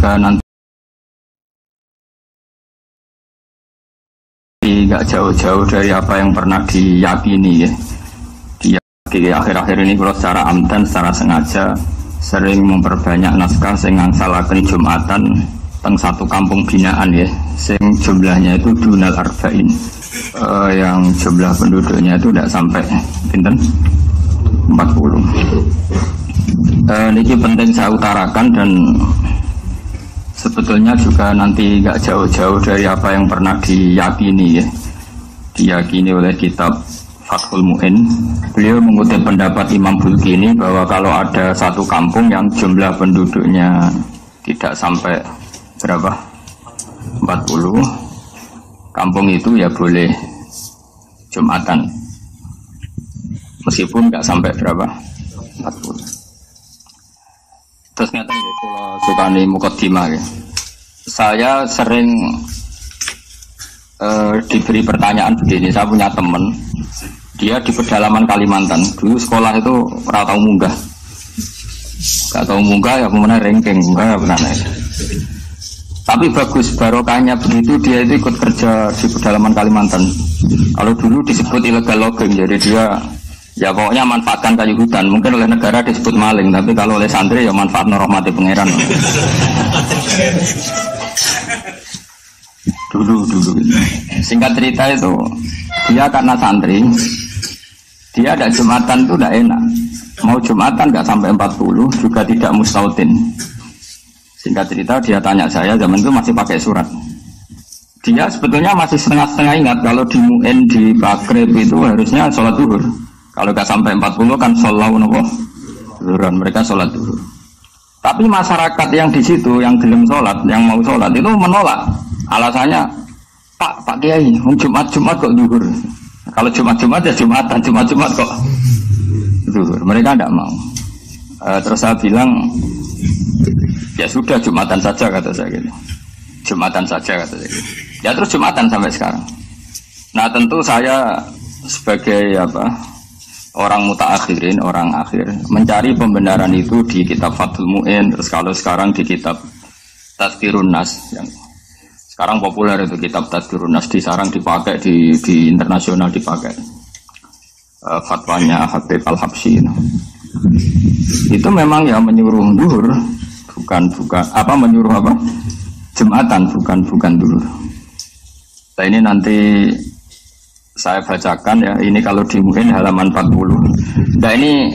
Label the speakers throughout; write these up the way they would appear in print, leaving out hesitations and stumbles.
Speaker 1: juga nanti nggak jauh-jauh dari apa yang pernah diyakini ya. Di akhir-akhir ini kalau secara amdan, secara sengaja sering memperbanyak naskah sing ngangsalaken Jumatan teng satu kampung binaan ya, sing jumlahnya itu dunal arba'in, yang jumlah penduduknya itu tidak sampai pinten 40. Niki penting saya utarakan dan sebetulnya juga nanti nggak jauh-jauh dari apa yang pernah diyakini ya, diyakini oleh kitab Fathul Mu'in. Beliau mengutip pendapat Imam Bulkini bahwa kalau ada satu kampung yang jumlah penduduknya tidak sampai berapa 40, kampung itu ya boleh Jumatan meskipun nggak sampai berapa 40. Terus ngeten ya, kalau sukani mukaddimah ya. Saya sering diberi pertanyaan begini, saya punya teman, dia di pedalaman Kalimantan, dulu sekolah itu ora tau munggah. Gak tau munggah ya pemenang ranking, munggah ya benar. Tapi bagus barokahnya begitu, dia itu ikut kerja di pedalaman Kalimantan. Kalau dulu disebut illegal logging, jadi dia ya pokoknya manfaatkan kayu hutan. Mungkin oleh negara disebut maling, tapi kalau oleh santri ya manfaat rahmati pangeran. Dulu. Singkat cerita itu, dia karena santri, dia ada Jumatan itu tidak enak. Mau Jumatan nggak sampai 40, juga tidak mustautin. Singkat cerita dia tanya saya, zaman itu masih pakai surat. Dia sebetulnya masih setengah-setengah ingat kalau di Mu'in, di Bakrib itu harusnya sholat zuhur. Kalau nggak sampai 40 kan sholat zuhuran, mereka sholat zuhur. Tapi masyarakat yang di situ, yang gelem sholat, yang mau sholat itu menolak. Alasannya, Pak Kiai, Jumat kok zuhur. Kalau Jumat ya Jumatan, Jumat kok zuhur. Mereka tidak mau. Terus saya bilang, ya sudah Jumatan saja kata saya gitu. Jumatan saja kata saya gitu. Ya terus Jumatan sampai sekarang. Nah tentu saya sebagai orang mutaakhirin, orang akhir, mencari pembenaran itu di kitab Fathul Mu'in, terus kalau sekarang di kitab Tazkirun Nas, yang sekarang populer itu kitab Tazkirun Nas, disarang dipakai di internasional dipakai. Fatwanya Habib Al-Habsyi. Itu memang ya menyuruh duhur, bukan menyuruh Jumatan, bukan duhur. Nah ini nanti saya bacakan ya, ini kalau di Mu'in halaman 40. Nah ini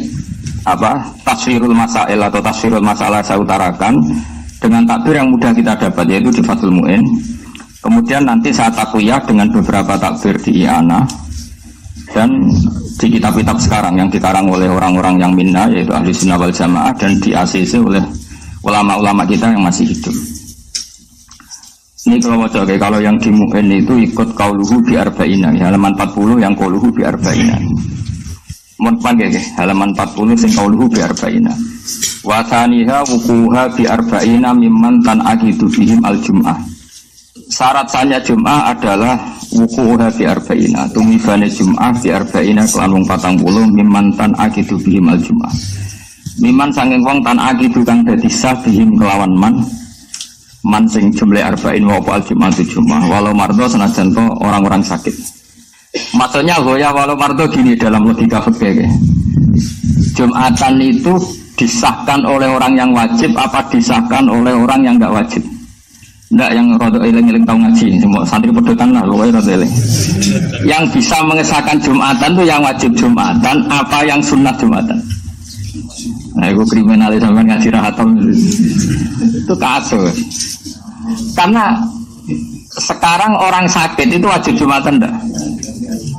Speaker 1: tasfirul masail atau tasfirul masalah saya utarakan dengan takbir yang mudah kita dapat, yaitu di Fathul Mu'in. Kemudian nanti saya takwiyah dengan beberapa takbir di I'anah dan di kitab-kitab sekarang yang dikarang oleh orang-orang yang minna, yaitu Ahli Sunnah wal Jamaah, dan di ACC oleh ulama-ulama kita yang masih hidup. Ini kalau yang di Mu'in itu ikut qauluhu bi arba'ina, halaman 40 yang qauluhu bi arba'ina. Mun panggil halaman 40 sing qauluhu bi arba'ina. Wa thaniha wuquha bi arba'ina mimman tan'aqidu bihim al-jum'ah. Syarat sahnya Jum'ah adalah wuquha bi arba'ina, tumibane Jum'ah bi arba'ina kelan wong 40 mimman tan'aqidu bihim al-jum'ah. Mimman sanging wong tan'aqidu kang dadi sah bihim kelawan man sing jumlah arba'in wa al-jum'atu jum'ah walau mardo senajan to orang-orang sakit. Maksudnya goya walau mardo gini dalam logika fikih. Jumatan itu disahkan oleh orang yang wajib apa disahkan oleh orang yang enggak wajib? Enggak, yang rada eling-eling tau ngaji, semua santri pedotan lah pokoknya rada eling. Yang bisa mengesahkan Jumatan itu yang wajib Jumatan apa yang sunnah Jumatan? Nah, itu kriminalis sampai ngaji rahatam itu kacau. Karena sekarang orang sakit itu wajib Jumatan enggak?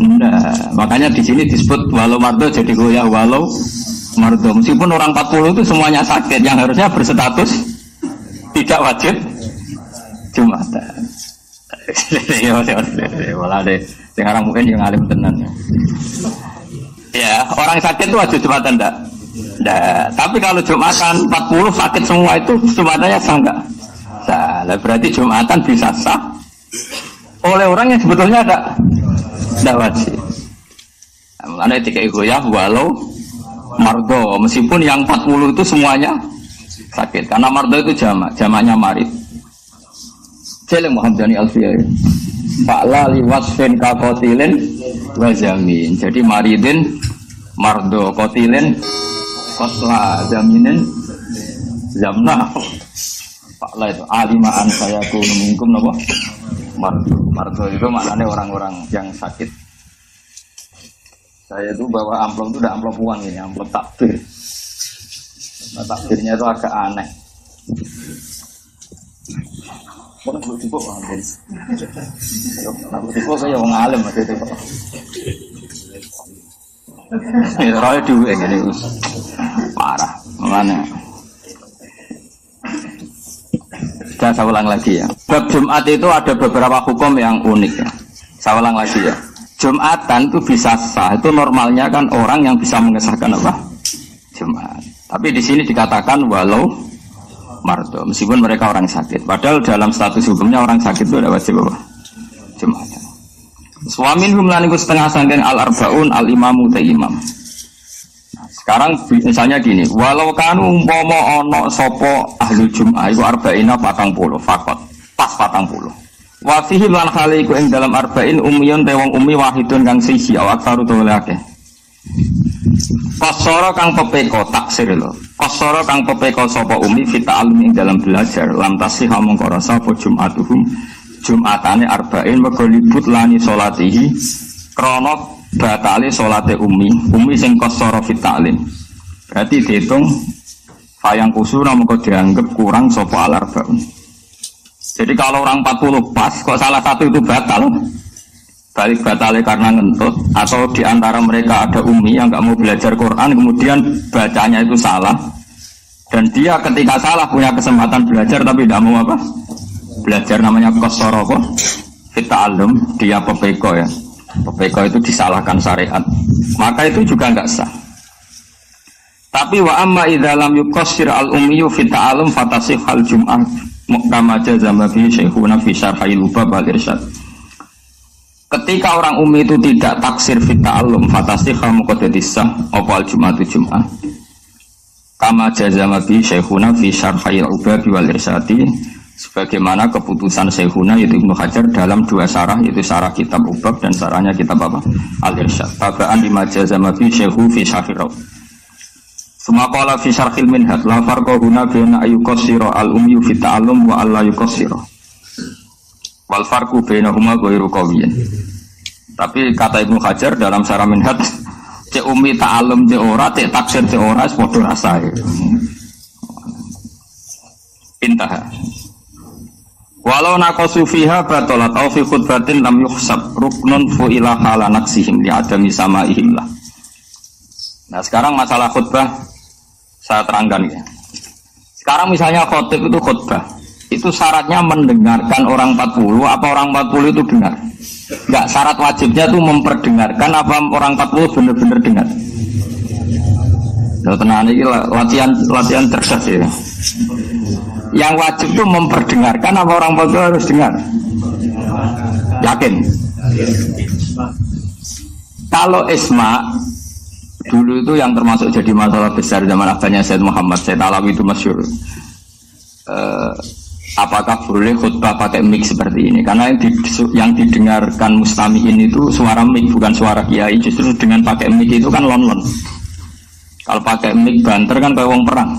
Speaker 1: Enggak. Makanya di sini disebut walau mardo jadi goyah walau mardo. Meskipun orang 40 itu semuanya sakit, yang harusnya berstatus tidak wajib Jumatan. Walah deh, sekarang mungkin yang alim tenan. Ya, orang sakit itu wajib Jumatan enggak? Nah, tapi kalau Jumatan 40 sakit semua itu Jumatannya sah enggak? Sah. Berarti Jumatan bisa sah oleh orang yang sebetulnya enggak wajib. Mulane dikai goyah walau margo, meskipun yang 40 itu semuanya sakit. Karena mardo itu jamaknya marid. Jeleng Muhammad Jani Alfiyah. Fa'la li wasfin ka qatilin wa zamin. Jadi maridin mardo qatilin qatla zaminin zamna. Fa'la itu alimaan saya kunu minkum napa? Mardo. Mardo itu maknanya orang-orang yang sakit. Saya itu bawa amplop itu udah amplop uang ini, amplop takbir. Nah, takbirnya itu agak aneh. Mana belum tiba hampir. Aku tiba saya orang alim ada itu. Ini roy dulu ini parah, mana? Saya ulang lagi ya. Bab Jumat itu ada beberapa hukum yang unik ya. Saya ulang lagi ya. Jumatan itu bisa sah, itu normalnya kan orang yang bisa mengesahkan apa? Jumat. Tapi di sini dikatakan walau mardo, meskipun mereka orang sakit. Padahal dalam status hukumnya orang sakit itu ada wajib apa? Jumatan. Suamin humlaniku setengah sangking al-arbaun al-imamu imam. Nah, sekarang misalnya gini, walau kanu umpama ono sopo ahli jum'ah itu arba'ina 40 fakot, pas 40. Wa fihi lan khaliku ing dalam arba'in umiyun tewang umi wahidun kang siji awak saru tolake. Qasara kang pepeko taksir lho. Qasara kang pepeko sapa umi fita alim ing dalam belajar lam tasih mongko rasa apa jumatuhum jumatane arba'in mergo libut lani salatihi krana batale salate umi sing qasara fita alim. Berarti dihitung fayang kusura mongko dianggap kurang sapa al arba'un. Jadi kalau orang 40 pas, kok salah satu itu batal, balik batalnya karena ngentut, atau diantara mereka ada umi yang nggak mau belajar Quran, kemudian bacanya itu salah, dan dia ketika salah punya kesempatan belajar tapi tidak mau apa? Belajar namanya qasara fita'allum, dia pepeko ya, pepeko itu disalahkan syariat, maka itu juga nggak sah. Tapi wa amma idza lam yuqassir al-ummiyu fita'allum fatasih al-jum'ah Muqtamah jazama fi syekhuna fi syarhil ubab wal irsyad. Ketika orang umi itu tidak taksir fit ta'allum fatasihha muqaddadisah apa al-jum'atu jum'ah. Kama jazama fi syekhuna fi syarhil ubab wal irsyadi, sebagaimana keputusan syekhuna yaitu Ibnu Hajar dalam dua syarah, yaitu syarah kitab ubab dan syarahnya kitab apa? Al-Irsyad. Tabaan lima jazama fi syekhu fi syarhil. Sumaqala fi syarhil minhaj la farqa huna baina ayuqassira al-ummi fi ta'allum wa alla yuqassira. Wal farqu bainahuma ghairu qawiyyin. Tapi kata Ibnu Hajar dalam syarah minhaj, cek ummi ta'allum cek ora, cek taksir cek ora padha rasae. Intaha. Walau naqasu fiha batalat aw fi khutbatin lam yuhsab ruknun fu ila hala naqsihim li adami sama'ihim lah. Nah sekarang masalah khutbah saya terangkan ya. Sekarang misalnya khotib itu khutbah, itu syaratnya mendengarkan orang 40, apa orang 40 itu dengar? Enggak, syarat wajibnya itu memperdengarkan apa orang 40 benar-benar dengar. Nah, tenang ini latihan cerdas ya. Yang wajib itu memperdengarkan apa orang 40 harus dengar? Yakin? Kalau isma dulu itu yang termasuk jadi masalah besar zaman akhirnya Said Muhammad Said Alawi itu masyhur. Apakah boleh khutbah pakai mic seperti ini? Karena yang didengarkan mustami'in itu suara mic bukan suara kiai. Justru dengan pakai mic itu kan lon-lon. Kalau pakai mic banter kan kayak wong perang.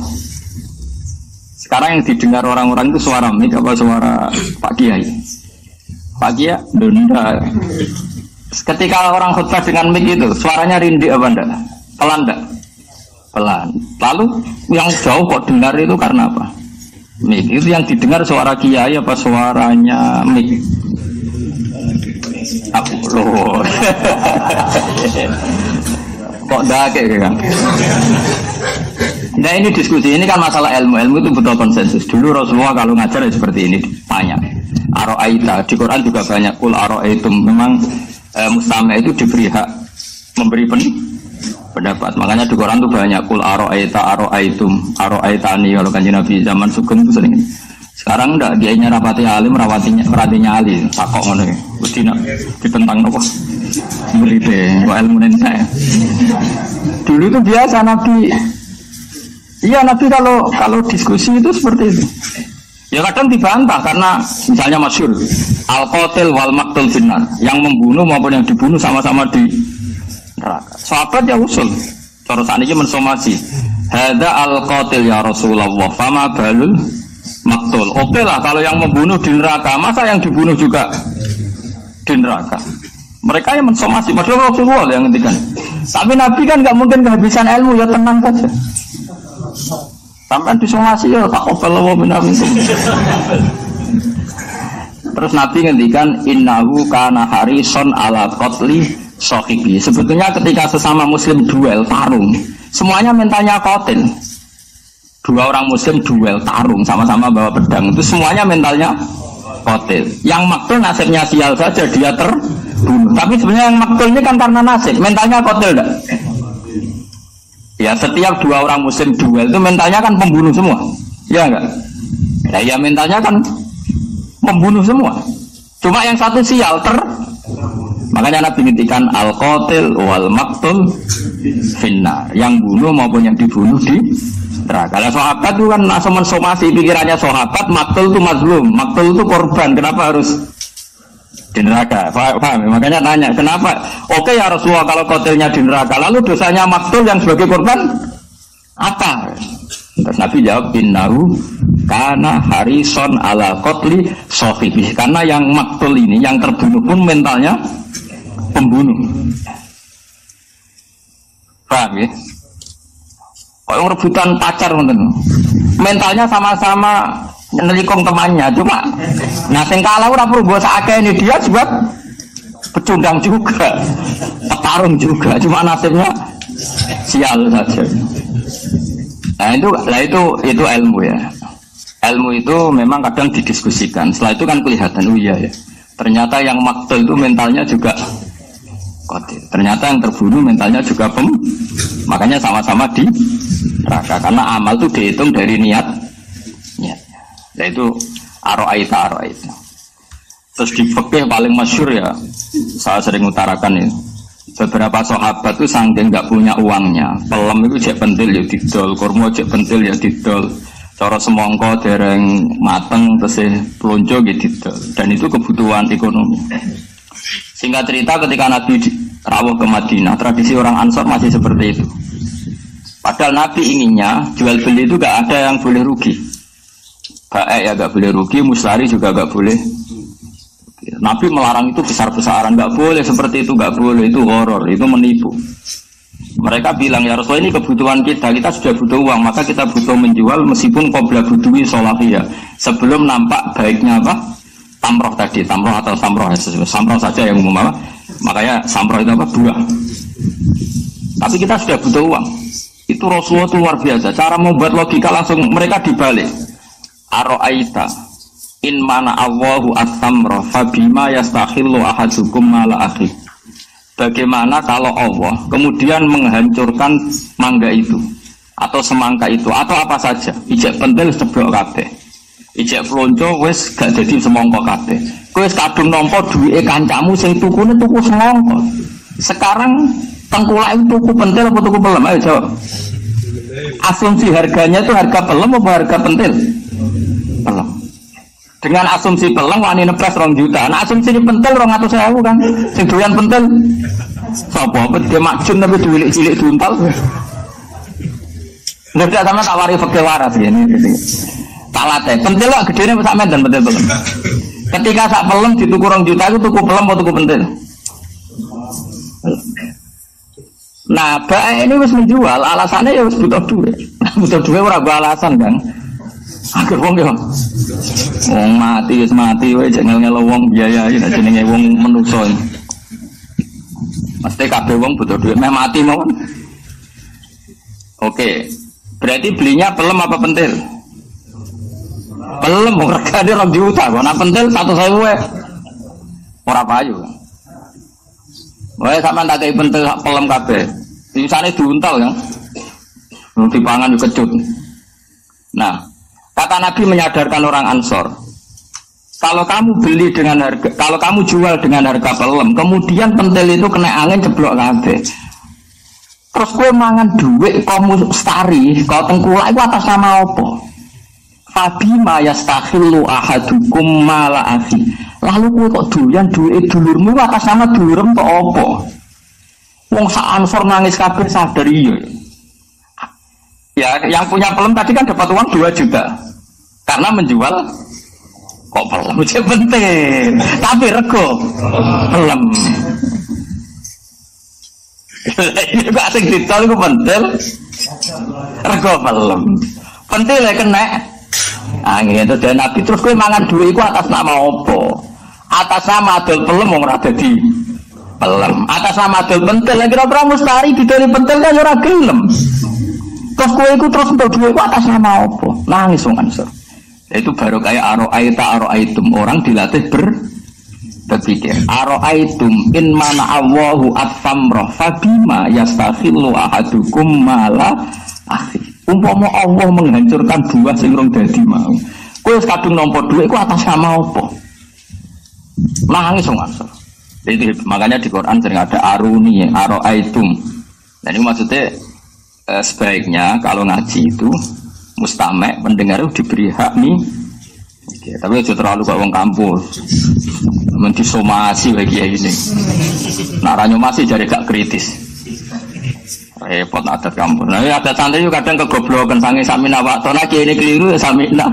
Speaker 1: Sekarang yang didengar orang-orang itu suara mic apa suara Pak Kiai? Pak Kiai, benda. Ketika orang khutbah dengan mic itu, suaranya rindik apa enggak? Pelan enggak? Pelan. Lalu yang jauh kok dengar itu karena apa? Mic. Itu yang didengar suara kiai apa suaranya mic? Aku loh. Kok dake kan? Nah ini diskusi, ini kan masalah ilmu itu butuh konsensus. Dulu Rasulullah kalau ngajar ya seperti ini, tanya. Aro'aita, di Quran juga banyak kul aro'aitum, memang mustami' itu diberi hak memberi pendapat. Makanya di Quran itu banyak kul aro'aitum, aro'aitani. Kalau kanjeng Nabi zaman Sugeng itu sering. Sekarang enggak, dianya rapati alim, rapatinya ali, takok ngono ya. Wis ditentang nopo? Berite, kok ilmu saya. Dulu itu biasa Nabi Iya Nabi kalau diskusi itu seperti itu. Ya kadang dibantah karena misalnya masyhur al-qatil wal maqtul finnar, yang membunuh maupun yang dibunuh sama-sama di neraka. Sahabat ya usul. Cara sakniki mensomasi. Hadza al-qatil ya Rasulullah, fama balul maqtul. Oke lah kalau yang membunuh di neraka, masa yang dibunuh juga di neraka? Mereka yang mensomasi, padahal Rasulullah yang ngendikan. Tapi Nabi kan nggak mungkin kehabisan ilmu, ya tenang saja. Sampai disomasi ya tak opel minamikum. Terus Nabi ngendikan innahu kana harison ala qatli sahibi. Sebetulnya ketika sesama muslim duel tarung, semuanya mentalnya qatil. Dua orang muslim duel tarung sama-sama bawa pedang, itu semuanya mentalnya qatil. Yang maktul nasibnya sial saja, dia terbunuh. Tapi sebenarnya yang maktul ini kan karena nasib, mentalnya qatil enggak? Ya setiap dua orang muslim duel itu mentalnya kan pembunuh semua, ya enggak? Nah, ya mentalnya kan membunuh semua. Cuma yang satu sial makanya Nabi ngintikan al-qatil wal maqtul finnar, yang bunuh maupun yang dibunuh di neraka. Kalau sahabat itu kan langsung mensomasi pikirannya sahabat, maqtul itu mazlum, maqtul itu korban, kenapa harus di neraka? Paham? Makanya tanya, kenapa? Oke ya Rasulullah, kalau qatilnya di neraka, lalu dosanya maqtul yang sebagai korban apa? Terus Nabi jawab innahu kana harison ala qatli sahibi, karena yang maqtul ini, yang terbunuh pun mentalnya pembunuh. Paham ya? Kalau rebutan pacar mentalnya sama-sama nelikong temannya, cuma nah sing kalah ora perlu bos akeh ini, dia juga pecundang juga, petarung juga, cuma nasibnya sial saja. Nah itu ilmu ya. Ilmu itu memang kadang didiskusikan. Setelah itu kan kelihatan, oh iya ya. Ternyata yang maktul itu mentalnya juga qatil. Ternyata yang terbunuh mentalnya juga makanya sama-sama di neraka, karena amal itu dihitung dari niat. Yaitu aro'aita. Terus di fikih paling masyhur ya, saya sering utarakan ya, beberapa sahabat itu saking nggak punya uangnya, pelem itu cek pentil ya didol, kurma cek pentil ya didol, cara semongko dereng mateng terus pelonco gitu didol, dan itu kebutuhan ekonomi. Singkat cerita, ketika Nabi rawuh ke Madinah, tradisi orang Ansor masih seperti itu. Padahal Nabi inginnya jual beli itu gak ada yang boleh rugi. Baik ya gak boleh rugi, muslari juga gak boleh. Nabi melarang itu besar-besaran, gak boleh seperti itu, gak boleh, itu horor, itu menipu. Mereka bilang ya Rasulullah, ini kebutuhan kita sudah butuh uang, maka kita butuh menjual meskipun qabla budui sholafiyah, sebelum nampak baiknya apa? Tamroh tadi, tamroh atau samroh saja yang umum apa? Makanya samroh itu apa? Buah. Tapi kita sudah butuh uang. Itu Rasulullah itu luar biasa. Cara membuat logika langsung mereka dibalik. Aro'aita in mana Allahu as-samra fabima yastakhillu ahadukum mala akhi. Bagaimana kalau Allah kemudian menghancurkan mangga itu atau semangka itu atau apa saja, ijek pentil seblok kabeh, ijek pelonco wis gak jadi semangka kabeh, kowe wis kadung nampa duwike kancamu sing tukune tuku semangka. Sekarang tengkulak itu tuku pentil apa tuku pelem? Ayo jawab. Asumsi harganya itu harga pelem apa harga pentil? Pelem. Dengan asumsi pelem wani nepres 2 juta. Nah asumsi ini pentil 200.000 kan. Sing doyan pentil sapa? Dia makjun tapi cilik-cilik duntal. Lha tidak sama tawari fikih waras gini. Tak latih. Pentil kok gedene sak men dan pentil pelem. Ketika sak pelem dituku 2 juta itu tuku pelem atau tuku pentil? Nah, bae ini wis menjual, alasannya ya wis butuh duit. Butuh duit ora go alasan kan. Agar wong yo. Wong mati wis mati wae jek ngel-ngel wong biayai nek jenenge wong menungso. Mesti kabeh wong butuh duit, meh mati mawon. Oke. Berarti belinya pelem apa pentil? Pelem regane 2 juta, kok nek pentil 100.000 wae. Ora payu. Wae sampean tak kei pentil pelem kabeh. Sisane diuntal kan. Dipangan juga kecut. Nah, kata Nabi menyadarkan orang Ansor, kalau kamu beli dengan harga, kalau kamu jual dengan harga pelem, kemudian pentil itu kena angin jeblok kabeh. Terus kowe mangan dhuwit kok mustari, kok tengkulak iku atas nama apa? Fabima yastakhillu ahadukum mala akhi. Lalu kowe kok doyan dhuwit dulurmu atas nama dulurem kok apa? Wong sak Ansor nangis kabeh sadar iya. Ya, yang punya pelem tadi kan dapat uang 2 juta. Karena menjual kok pelem itu penting. Tapi rego pelem. Ini kok asing ditol itu pentil. Rego pelem. Pentil ya kena. Angin itu dan Nabi terus kowe mangan duit itu atas nama apa? Atas nama adol pelem wong ora dadi pelem. Atas nama adol pentil yang kira-kira mustari didoli pentil kan ora gelem. Terus kowe iku terus entuk duit ku atas nama apa? Nangis wong Ansor. Itu baru kayak aro'aitum orang dilatih berpikir. Aro'aitum in mana Allahu at-tamrah fabima yastakhillu ahadukum mala akhi. Umpama Allah menghancurkan buah sing rong dadi mau. Kowe wis kadung nampa duit ku atas nama apa? Nangis wong Ansor. Jadi makanya di Quran sering ada aruni, aro'aitum. Nah ini maksudnya sebaiknya kalau ngaji itu mustamek pendengar itu diberi hak nih. Oke, tapi itu terlalu kayak wong kampus mentisomasi bagi ini. Naranya masih jadi gak kritis. Repot adat kampus. Nah adat santri juga kadang kegoblokan sange samina waktu lagi ini keliru ya samina.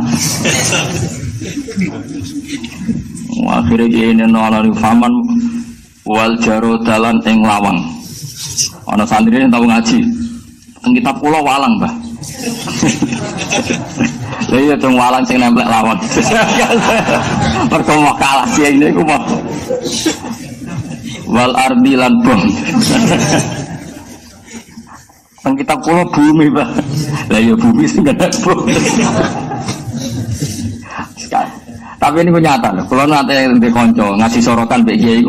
Speaker 1: Akhirnya ini nolari faman wal jaro dalan ing lawang. Ana santri yang tahu ngaji. Kita pulau walang, Mbah. Lha iya dong walang sing nemplek lawan. Mergo mau kalah dia ini ku mau. Wal ardi lan bom. Kita pulau bumi, Mbah. Lah iya bumi sing gak bom. Tapi ini nyata loh. Kalau nanti di konco ngasih sorotan bagi kiai,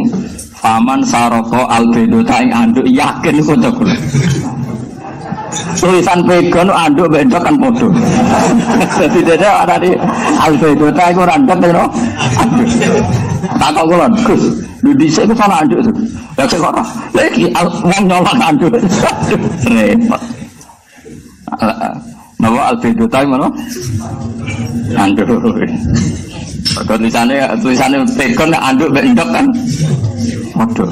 Speaker 1: faman saroko albedo taing anduk yakin konco kulo. Tulisan pegon anduk bendok kan podo. Jadi dia ada di albedo taing orang anduk itu. Tak kau kulon, Gus. Di sini sana anduk tu. Ya sekarang lagi wong nyolong anduk. Repot. Nama albedo taing mana? Anduk. Kalau tulisannya pegon anduk bendok kan, waduh.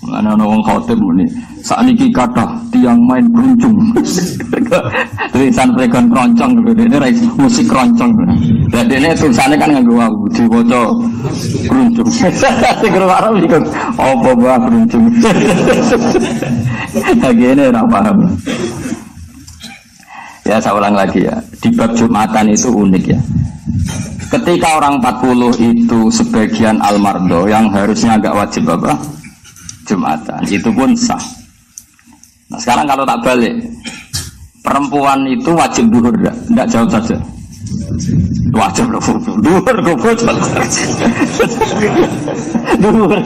Speaker 1: Mana orang khotib ni, saat ini kata tiang main keroncong. Tulisan pegon keroncong, ini musik keroncong. Jadi ini tulisannya kan nggak gua dibaca keroncong. Segera orang ikut, oh bawa keroncong. Lagi ini tak paham. Ya saya ulang lagi ya, di bab Jumatan itu unik ya. Ketika orang 40 itu sebagian almardo yang harusnya agak wajib apa? Jumatan, itu pun sah. Nah sekarang kalau tak balik, perempuan itu wajib duhur enggak jawab saja. Wajib duhur goblok. Duhur.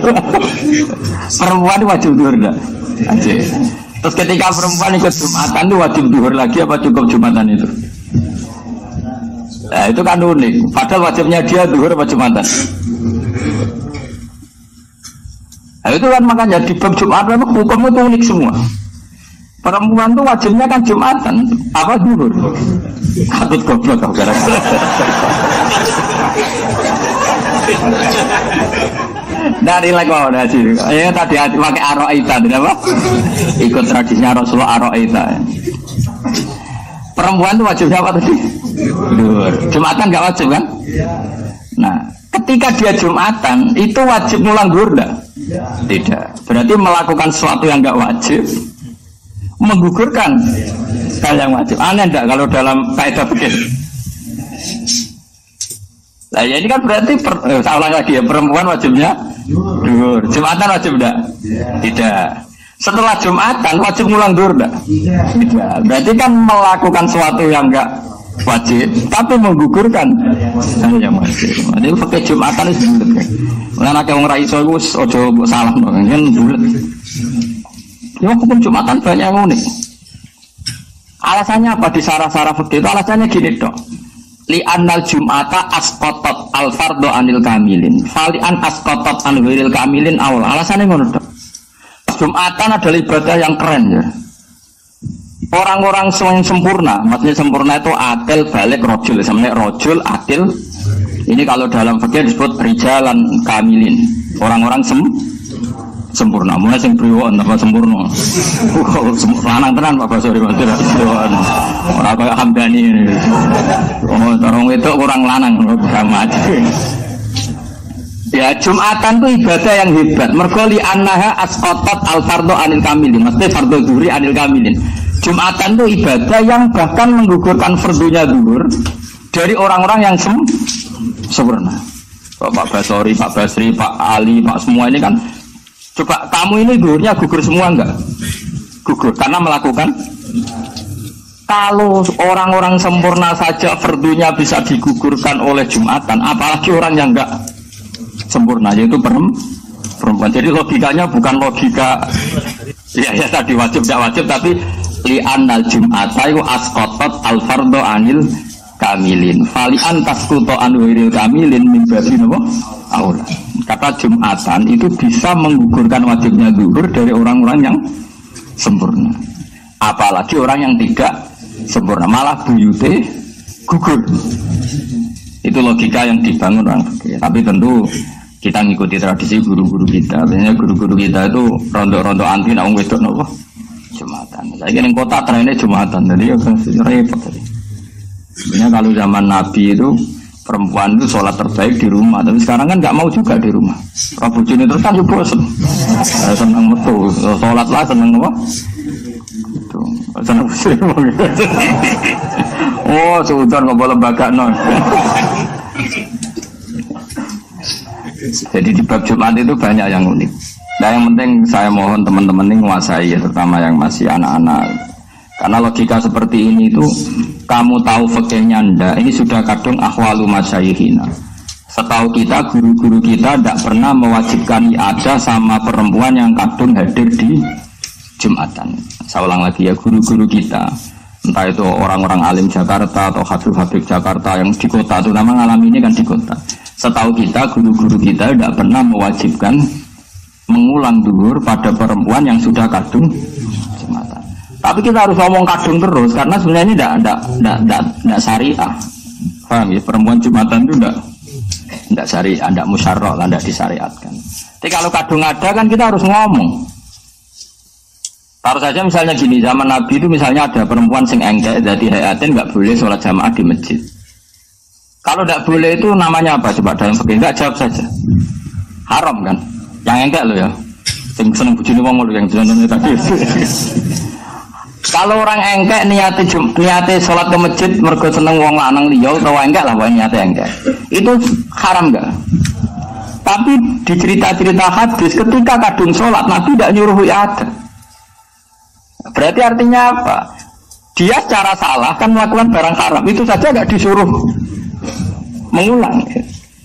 Speaker 1: Perempuan wajib duhur enggak? Terus ketika perempuan ikut Jumatan itu wajib duhur lagi apa cukup Jumatan itu? Nah itu kan unik. Padahal wajibnya dia duhur apa Jumatan. Nah itu kan makanya di bab Jumatan hukum itu unik semua. Perempuan itu wajibnya kan Jumatan apa duhur. Katut goblok kau gara-gara. Dari lagi mau nasi. Ya tadi pakai aro'ita, apa? Ikut tradisinya Rasulullah aro'ita. Perempuan itu wajibnya apa tadi? Duhur. Jumatan nggak wajib kan? Nah, ketika dia Jumatan itu wajib ngulang duhur enggak? Tidak. Berarti melakukan sesuatu yang nggak wajib, menggugurkan hal yang wajib. Aneh enggak kalau dalam kaidah fikih? Nah, ya ini kan berarti saya ulang lagi ya, perempuan wajibnya duhur. Jumatan wajib enggak? Tidak. Setelah Jumatan wajib ngulang duhur enggak? Tidak. Berarti kan melakukan sesuatu yang enggak wajib tapi menggugurkan yang wajib. Jadi pakai Jumatan itu bulat. Karena kayak orang raiso itu ojo salah dong, kan bulat. Ya hukum Jumatan banyak yang unik. Alasannya apa di sarah-sarah fikih itu? Alasannya gini dong. Li annal Jum'ata asqatat al fardu anil kamilin. Fali an asqatat an ghairil kamilin awal. Alasannya ngono dong. Jumatan adalah ibadah yang keren ya. Orang-orang yang sempurna, maksudnya sempurna itu akil, balik, rojul. Sebenarnya rojul, akil. Ini kalau dalam fikih disebut rijalan kamilin. Orang-orang sempurna. Mulai sing priwon apa sempurna. Lanang tenan Pak Basori Mas. Ora kaya Hamdani ini. Oh, orang itu kurang lanang sama aja. Ya, Jumatan itu ibadah yang hebat. Mergo li annaha asqatat al-fardhu anil kamilin. Maksudnya fardhu dzuri anil kamilin. Jumatan itu ibadah yang bahkan menggugurkan fardunya zuhur dari orang-orang yang sempurna. Pak Basori, Pak Basri, Pak Ali, Pak semua ini kan. Coba kamu ini zuhurnya gugur semua enggak? Gugur karena melakukan. Kalau orang-orang sempurna saja fardunya bisa digugurkan oleh Jumatan, apalagi orang yang enggak sempurna, yaitu perempuan. Jadi logikanya bukan logika ya tadi wajib tidak wajib, tapi li annal jum'ata iku asqatat al fardhu anil kamilin fali an tasqutu an wiril kamilin min babi napa aula. Kata Jumatan itu bisa menggugurkan wajibnya zuhur dari orang-orang yang sempurna, apalagi orang yang tidak sempurna, malah buyute gugur. Itu logika yang dibangun orang. Tapi tentu kita ngikuti tradisi guru-guru kita. Biasanya guru-guru kita itu rondo-rondo anti nak wong wedok napa? Jumatan. Saya kira kota trennya Jumatan. Jadi ya repot tadi. Sebenarnya kalau zaman Nabi itu perempuan itu sholat terbaik di rumah. Tapi sekarang kan nggak mau juga di rumah. Rabu Juni terus kan juga bosan. Senang betul. Sholat lah senang apa? Itu senang betul. Oh, sudah nggak boleh lembaga non. Jadi di bab Jumat itu banyak yang unik. Nah yang penting saya mohon teman-teman ini menguasai ya, terutama yang masih anak-anak. Karena logika seperti ini itu kamu tahu fikihnya ndak, ini sudah kadung ahwalu masyayikhina. Setahu kita guru-guru kita tidak pernah mewajibkan i'adah sama perempuan yang kadung hadir di Jumatan. Saya ulang lagi ya, guru-guru kita, entah itu orang-orang alim Jakarta atau habib-habib Jakarta yang di kota, terutama ngalami ini kan di kota. Setahu kita guru-guru kita tidak pernah mewajibkan mengulang zuhur pada perempuan yang sudah kadung Jumatan. Tapi kita harus ngomong kadung terus karena sebenarnya ini tidak syariah. Paham ya? Perempuan Jumatan itu tidak syariah, tidak musyarrah, tidak disyariatkan. Tapi kalau kadung ada kan kita harus ngomong. Taruh saja misalnya gini, zaman Nabi itu misalnya ada perempuan sing engkek jadi hayatin nggak boleh sholat jamaah di masjid. Kalau tidak boleh itu namanya apa? Coba dalam fikih enggak jawab saja. Haram kan? Yang engkek lo ya. Sing seneng bojone wong lho yang jenenge tadi. Kalau orang engkek niate sholat ke masjid mergo seneng wong lanang liya utawa engkek lah wae niate engkek. Itu haram enggak? Tapi di cerita-cerita hadis ketika kadung sholat Nabi tidak nyuruh i'adah. Berarti artinya apa? Dia secara salah kan melakukan barang haram, itu saja enggak disuruh mengulang.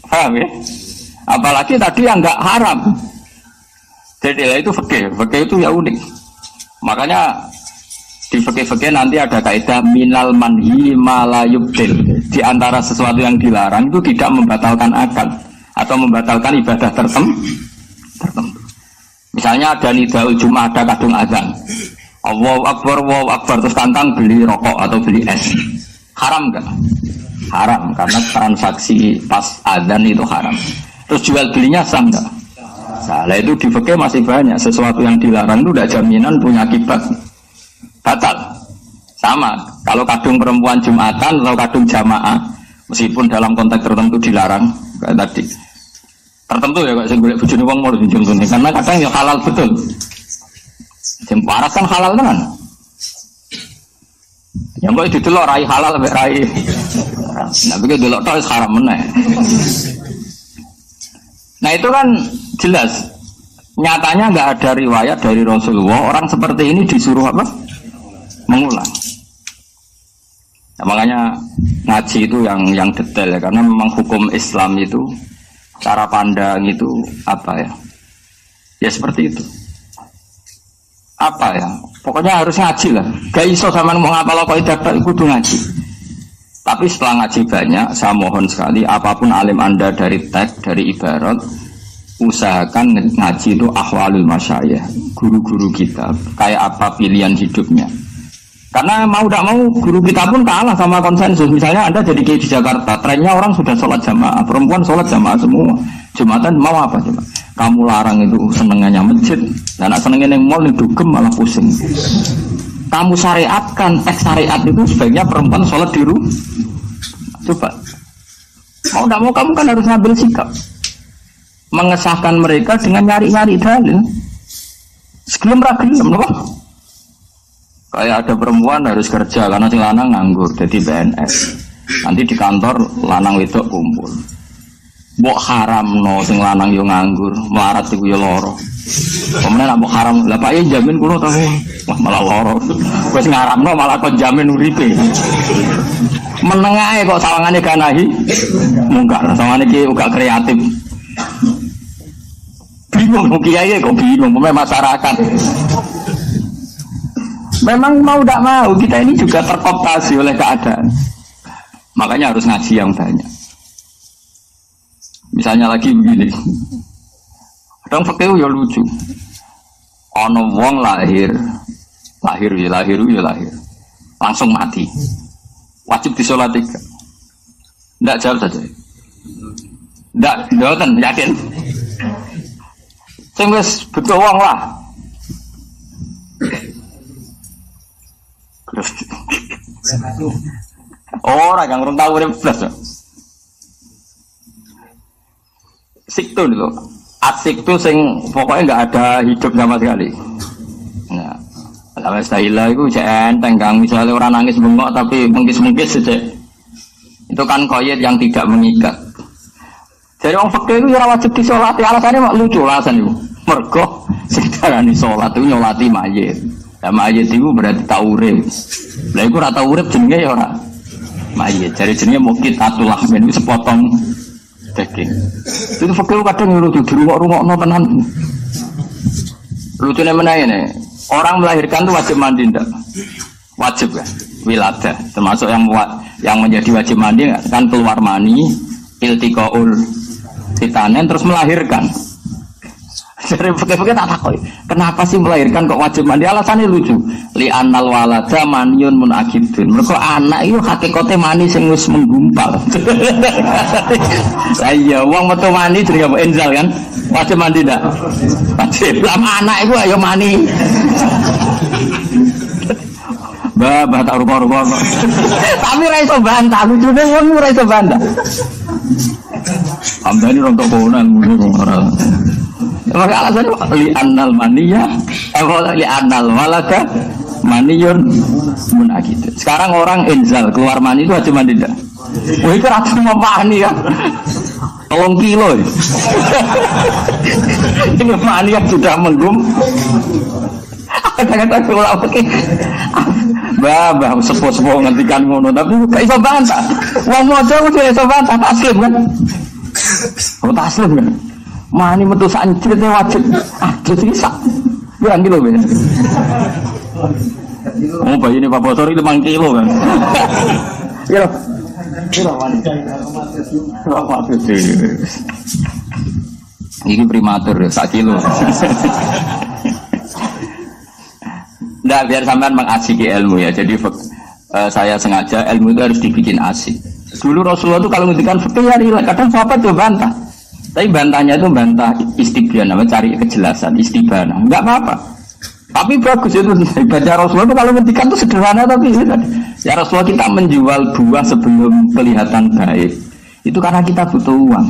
Speaker 1: Paham ya? Apalagi tadi yang enggak haram. Jadi itu fikih itu ya unik. Makanya di fikih nanti ada kaidah minal manhi ma la yubtil. Di antara sesuatu yang dilarang itu tidak membatalkan akad atau membatalkan ibadah tertentu. Misalnya ada nidaul Jumat, ada kadung azan. Allahu Akbar terus tantang beli rokok atau beli es. Haram enggak? Haram karena transaksi pas azan itu haram. Terus jual belinya sah enggak? Salah. Itu di fikih masih banyak sesuatu yang dilarang itu tidak jaminan punya akibat batal. Sama kalau kadung perempuan Jumatan atau kadung jamaah meskipun dalam konteks tertentu dilarang kayak tadi tertentu ya kok saya golek bojone wong mau contohnya karena kadang ya halal betul. Yang paras kan halal kan? Yang kok didelok rai halal mek rai. Nah begitu delok tok wis haram meneh. Nah itu kan jelas nyatanya nggak ada riwayat dari Rasulullah orang seperti ini disuruh apa? Mengulang. Nah, makanya ngaji itu yang detail ya karena memang hukum Islam itu cara pandang itu apa ya? Ya seperti itu. Apa ya? Pokoknya harus ngaji lah. Gak iso sama ngomong apa lo kok dapat kudu ngaji. Tapi setelah ngaji banyak, saya mohon sekali apapun alim Anda dari teks, dari ibarat usahakan ngaji itu ahwalul masyayikh, guru-guru kita, kayak apa pilihan hidupnya. Karena mau tidak mau guru kita pun kalah sama konsensus. Misalnya Anda jadi kiai di Jakarta, trennya orang sudah sholat jamaah, perempuan sholat jamaah semua. Jumatan mau apa coba? Kamu larang itu senengannya masjid, dan senengnya yang mall itu dugem malah pusing. Kamu syariatkan, teks syariat itu sebaiknya perempuan sholat di rumah. Coba, mau tidak mau kamu kan harus ngambil sikap, mengesahkan mereka dengan nyari-nyari dalil. Segelem ragilem, loh. Kayak ada perempuan harus kerja karena si lanang nganggur jadi PNS. Nanti di kantor lanang wedok kumpul. Mbok haram no sing lanang yo nganggur, melarat iku yo loro. Kemudian mbok haram, lah Pak ya jamin kula tahu. Wah malah loro. Wis ngaramno malah kok jamin uripe. Meneng ae kok sawangane ganahi. Munggah sawangane iki uga kreatif. Bingung kiai kok bingung masyarakat. Memang mau tidak mau kita ini juga terkooptasi oleh keadaan. Makanya harus ngaji yang banyak. Misalnya lagi begini, kadang fakir ya lucu. Ono wong lahir, langsung mati. Wajib disolat 3. Tidak jawab saja. Tidak, jawatan yakin. Sing wis betul wong lah. Orang yang urung tahu urip blas. Siktu lho. Asik tuh sing pokoknya enggak ada hidup sama sekali. Nah, ala stailah iku cek enteng Kang, misalnya orang nangis bengok tapi mengkis-mengkis saja. Itu kan koyet yang tidak mengikat. Jadi orang fakir itu ora wajib disolati, alasannya mak lucu alasan itu. Mergo sing darani salat itu nyolati mayit. Ya mayit itu berarti tak urip. Lah iku ora tau urip jenenge ya ora mayit. Jadi jenenge mungkin tatul lahmin itu sepotong daging. Itu fakir kadang lucu dirungok-rungokno tenan. Lucune meneh ngene. Orang melahirkan itu wajib mandi ndak? Wajib kan? Wiladah termasuk yang menjadi wajib mandi kan keluar mani, iltiqaul fitanen terus melahirkan. Jadi fakir-fakir tak takoi. Kenapa sih melahirkan kok wajib mandi? Alasannya lucu. Li annal walada maniun munakidun. Mereka anak itu hakikate mani sing wis menggumpal. Lah iya, wong metu mani jadi apa enzal kan? Wajib mandi ndak? Wajib. Lama anak itu ayo mani. Bah tak rupa-rupa. Tapi ra iso bantah, lucune wong ora iso bantah. Amdani rontok konan ora. Maka alasannya li annal maniyah li annal walada maniyun munakid. Sekarang orang inzal keluar mani itu wajib mandi enggak? Wah itu rata mau mani ya 3 kilo ini mani yang sudah menggum. Kata-kata keluar pakai bah sepuh-sepuh ngantikan ngono tapi gak iso bantah. Wong mojo udah iso bantah taslim kan? Oh taslim kan? Mani metu sancritnya wajib. Jadi sak. Berapa kilo ben? Oh bayi ini Pak Bosor 5 kilo kan. Kilo mani. Ini primatur 1 kilo. Nggak biar sampean mengasiki ilmu ya. Jadi saya sengaja ilmu itu harus dibikin asik. Dulu Rasulullah itu kalau ngendikan fikih ya rileks. Kadang sahabat tuh bantah. Tapi bantahnya itu bantah istibyan, namanya cari kejelasan, istibana. Enggak apa-apa. Tapi bagus itu baca Rasulullah itu kalau ngendikan itu sederhana tapi ya Rasulullah kita menjual buah sebelum kelihatan baik. Itu karena kita butuh uang.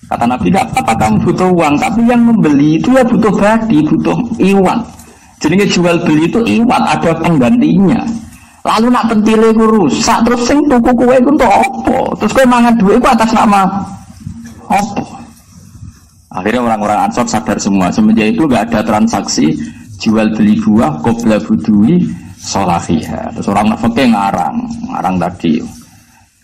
Speaker 1: Kata Nabi, enggak apa-apa kamu butuh uang, tapi yang membeli itu ya butuh badi, butuh iwan. Jadi jual beli itu iwan, ada penggantinya. Lalu nak pentile ku rusak, terus sing tuku kowe ku untuk apa? Terus kowe mangan duit ku atas nama apa? Akhirnya orang-orang Ansor sadar semua. Semenjak itu enggak ada transaksi jual beli buah qabla budui sholahiha. Terus orang fikih ngarang tadi.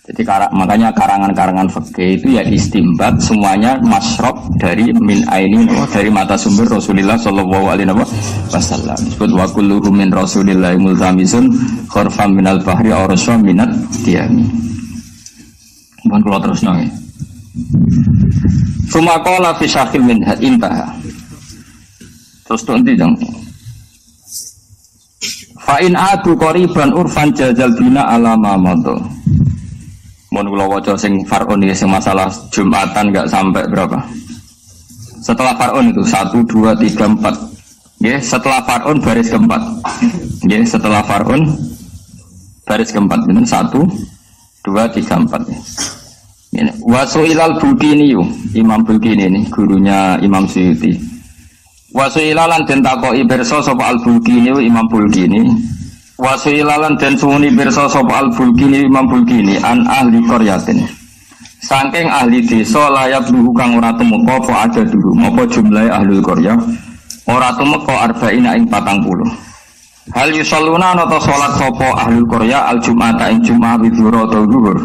Speaker 1: Jadi makanya karangan-karangan fikih itu ya istimbat semuanya masyrab dari min aini dari mata sumber Rasulullah sallallahu alaihi wasallam. Disebut wa kullu min Rasulillah multamisun kharfam minal bahri aw rasam minat diami. Mohon kula terusno nggih. Sumakola fi syahil minha intaha. Terus nanti dong. Fa'in adu qoriban urfan jajal bina alama moto. Mun kula waca sing Faraun iki sing masalah Jumatan enggak sampai berapa? Setelah Faraun itu 1 2 3 4. Nggih, setelah Faraun baris keempat. Nggih, setelah Faraun baris keempat bener 1 2 3 4. Ini Wasuilal Bulkini, Imam Bulkini ini gurunya Imam Suyuti. Wasuilalan den takoki pirsa sapa Al Bulkini Imam Bulkini. Wasuilalan den suni pirsa sapa Al Bulkini Imam Bulkini an ahli qaryatin. Saking ahli desa layap luhu kang ora tumeka apa ada dulu apa jumlahe ahli qarya ora tumeka arba'ina ing 40. Hal yusalluna nata salat sapa ahli qarya al jum'ata ing jum'ah bidhura ta zuhur.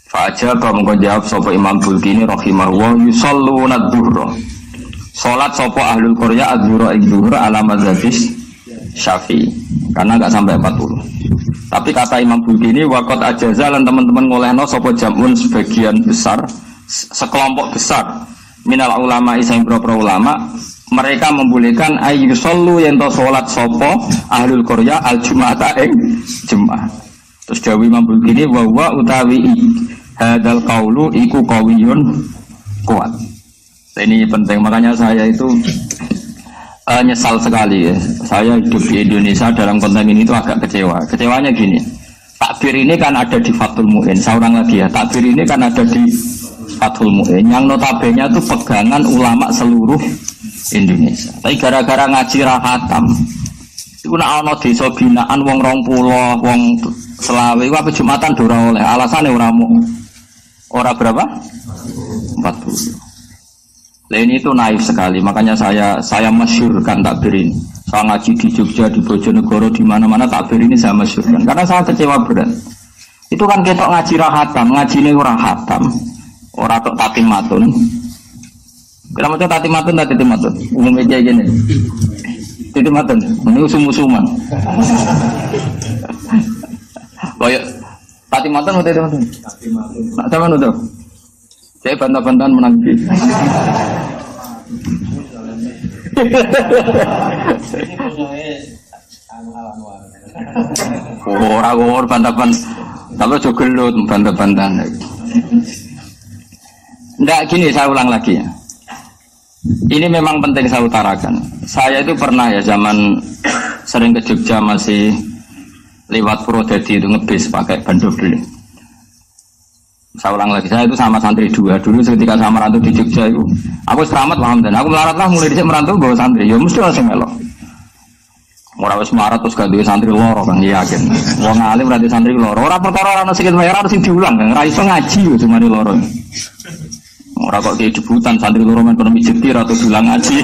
Speaker 1: Fa'aja mongko jawab sapa Imam Bulkini rahimahullah yusalluna adh-dhuhra. Salat sapa ahlul qarya adh-dhuhra ing zuhur ala mazhabis Syafi'i. Karena enggak sampai 40. Tapi kata Imam Bulkini waqat ajaza lan teman-teman ngolehno sapa jamun sebagian besar sekelompok besar minal ulama isang beberapa ulama mereka membolehkan ayyusallu yen to salat sapa ahlul qarya al-jum'ata ing jum'ah. Terus dawuh Imam Bulkini wa utawi hadal qaulu iku qawiyun kuat. Ini penting, makanya saya itu nyesal sekali ya. Saya hidup di Indonesia dalam konteks ini itu agak kecewa. Kecewanya gini, takbir ini kan ada di Fathul Mu'in. Seorang lagi ya, takbir ini kan ada di Fathul Mu'in. Yang notabene itu pegangan ulama seluruh Indonesia. Tapi gara-gara ngaji rahatam, itu nak ana desa binaan wong 20, wong selawe, itu apa Jumatan ora oleh. Alasannya ora berapa? 40. Lah ini itu naif sekali, makanya saya masyhurkan takbir ini. Saya ngaji di Jogja, di Bojonegoro, di mana-mana takbir ini saya masyhurkan. Karena saya kecewa berat. Itu kan ketok ngaji rahatam, ngaji ini ora hatam, ora tok tatimatun. Kita macam tatimatun, umumnya kayak gini. Tatimatun, ini usum-usuman. Kayak tatimatun atau tatimatun? Nak sama nutup. Saya bantah-bantahan menanggi. Orang bantah-bantahan, tapi juga gelut bantah-bantahan. Enggak gini, saya ulang lagi ya. Ini memang penting saya utarakan. Saya itu pernah ya zaman sering ke Jogja masih lewat Purwodadi itu ngebis pakai ban double. Saya ulang lagi, saya itu sama santri 2 dulu ketika saya merantau di Jogja itu. Aku selamat paham dan aku melarat lah mulai dhisik merantau bawa santri. Ya mesti langsung melok. Ora wis melarat terus gak duwe santri loro kan yakin. Wong alim berarti santri loro. Ora perkara ana sikit wae ora sing diulang kan. Ora iso ngaji yo cuma loro. Ora kok ki debutan santri loro men kono mijetir atau diulang ngaji.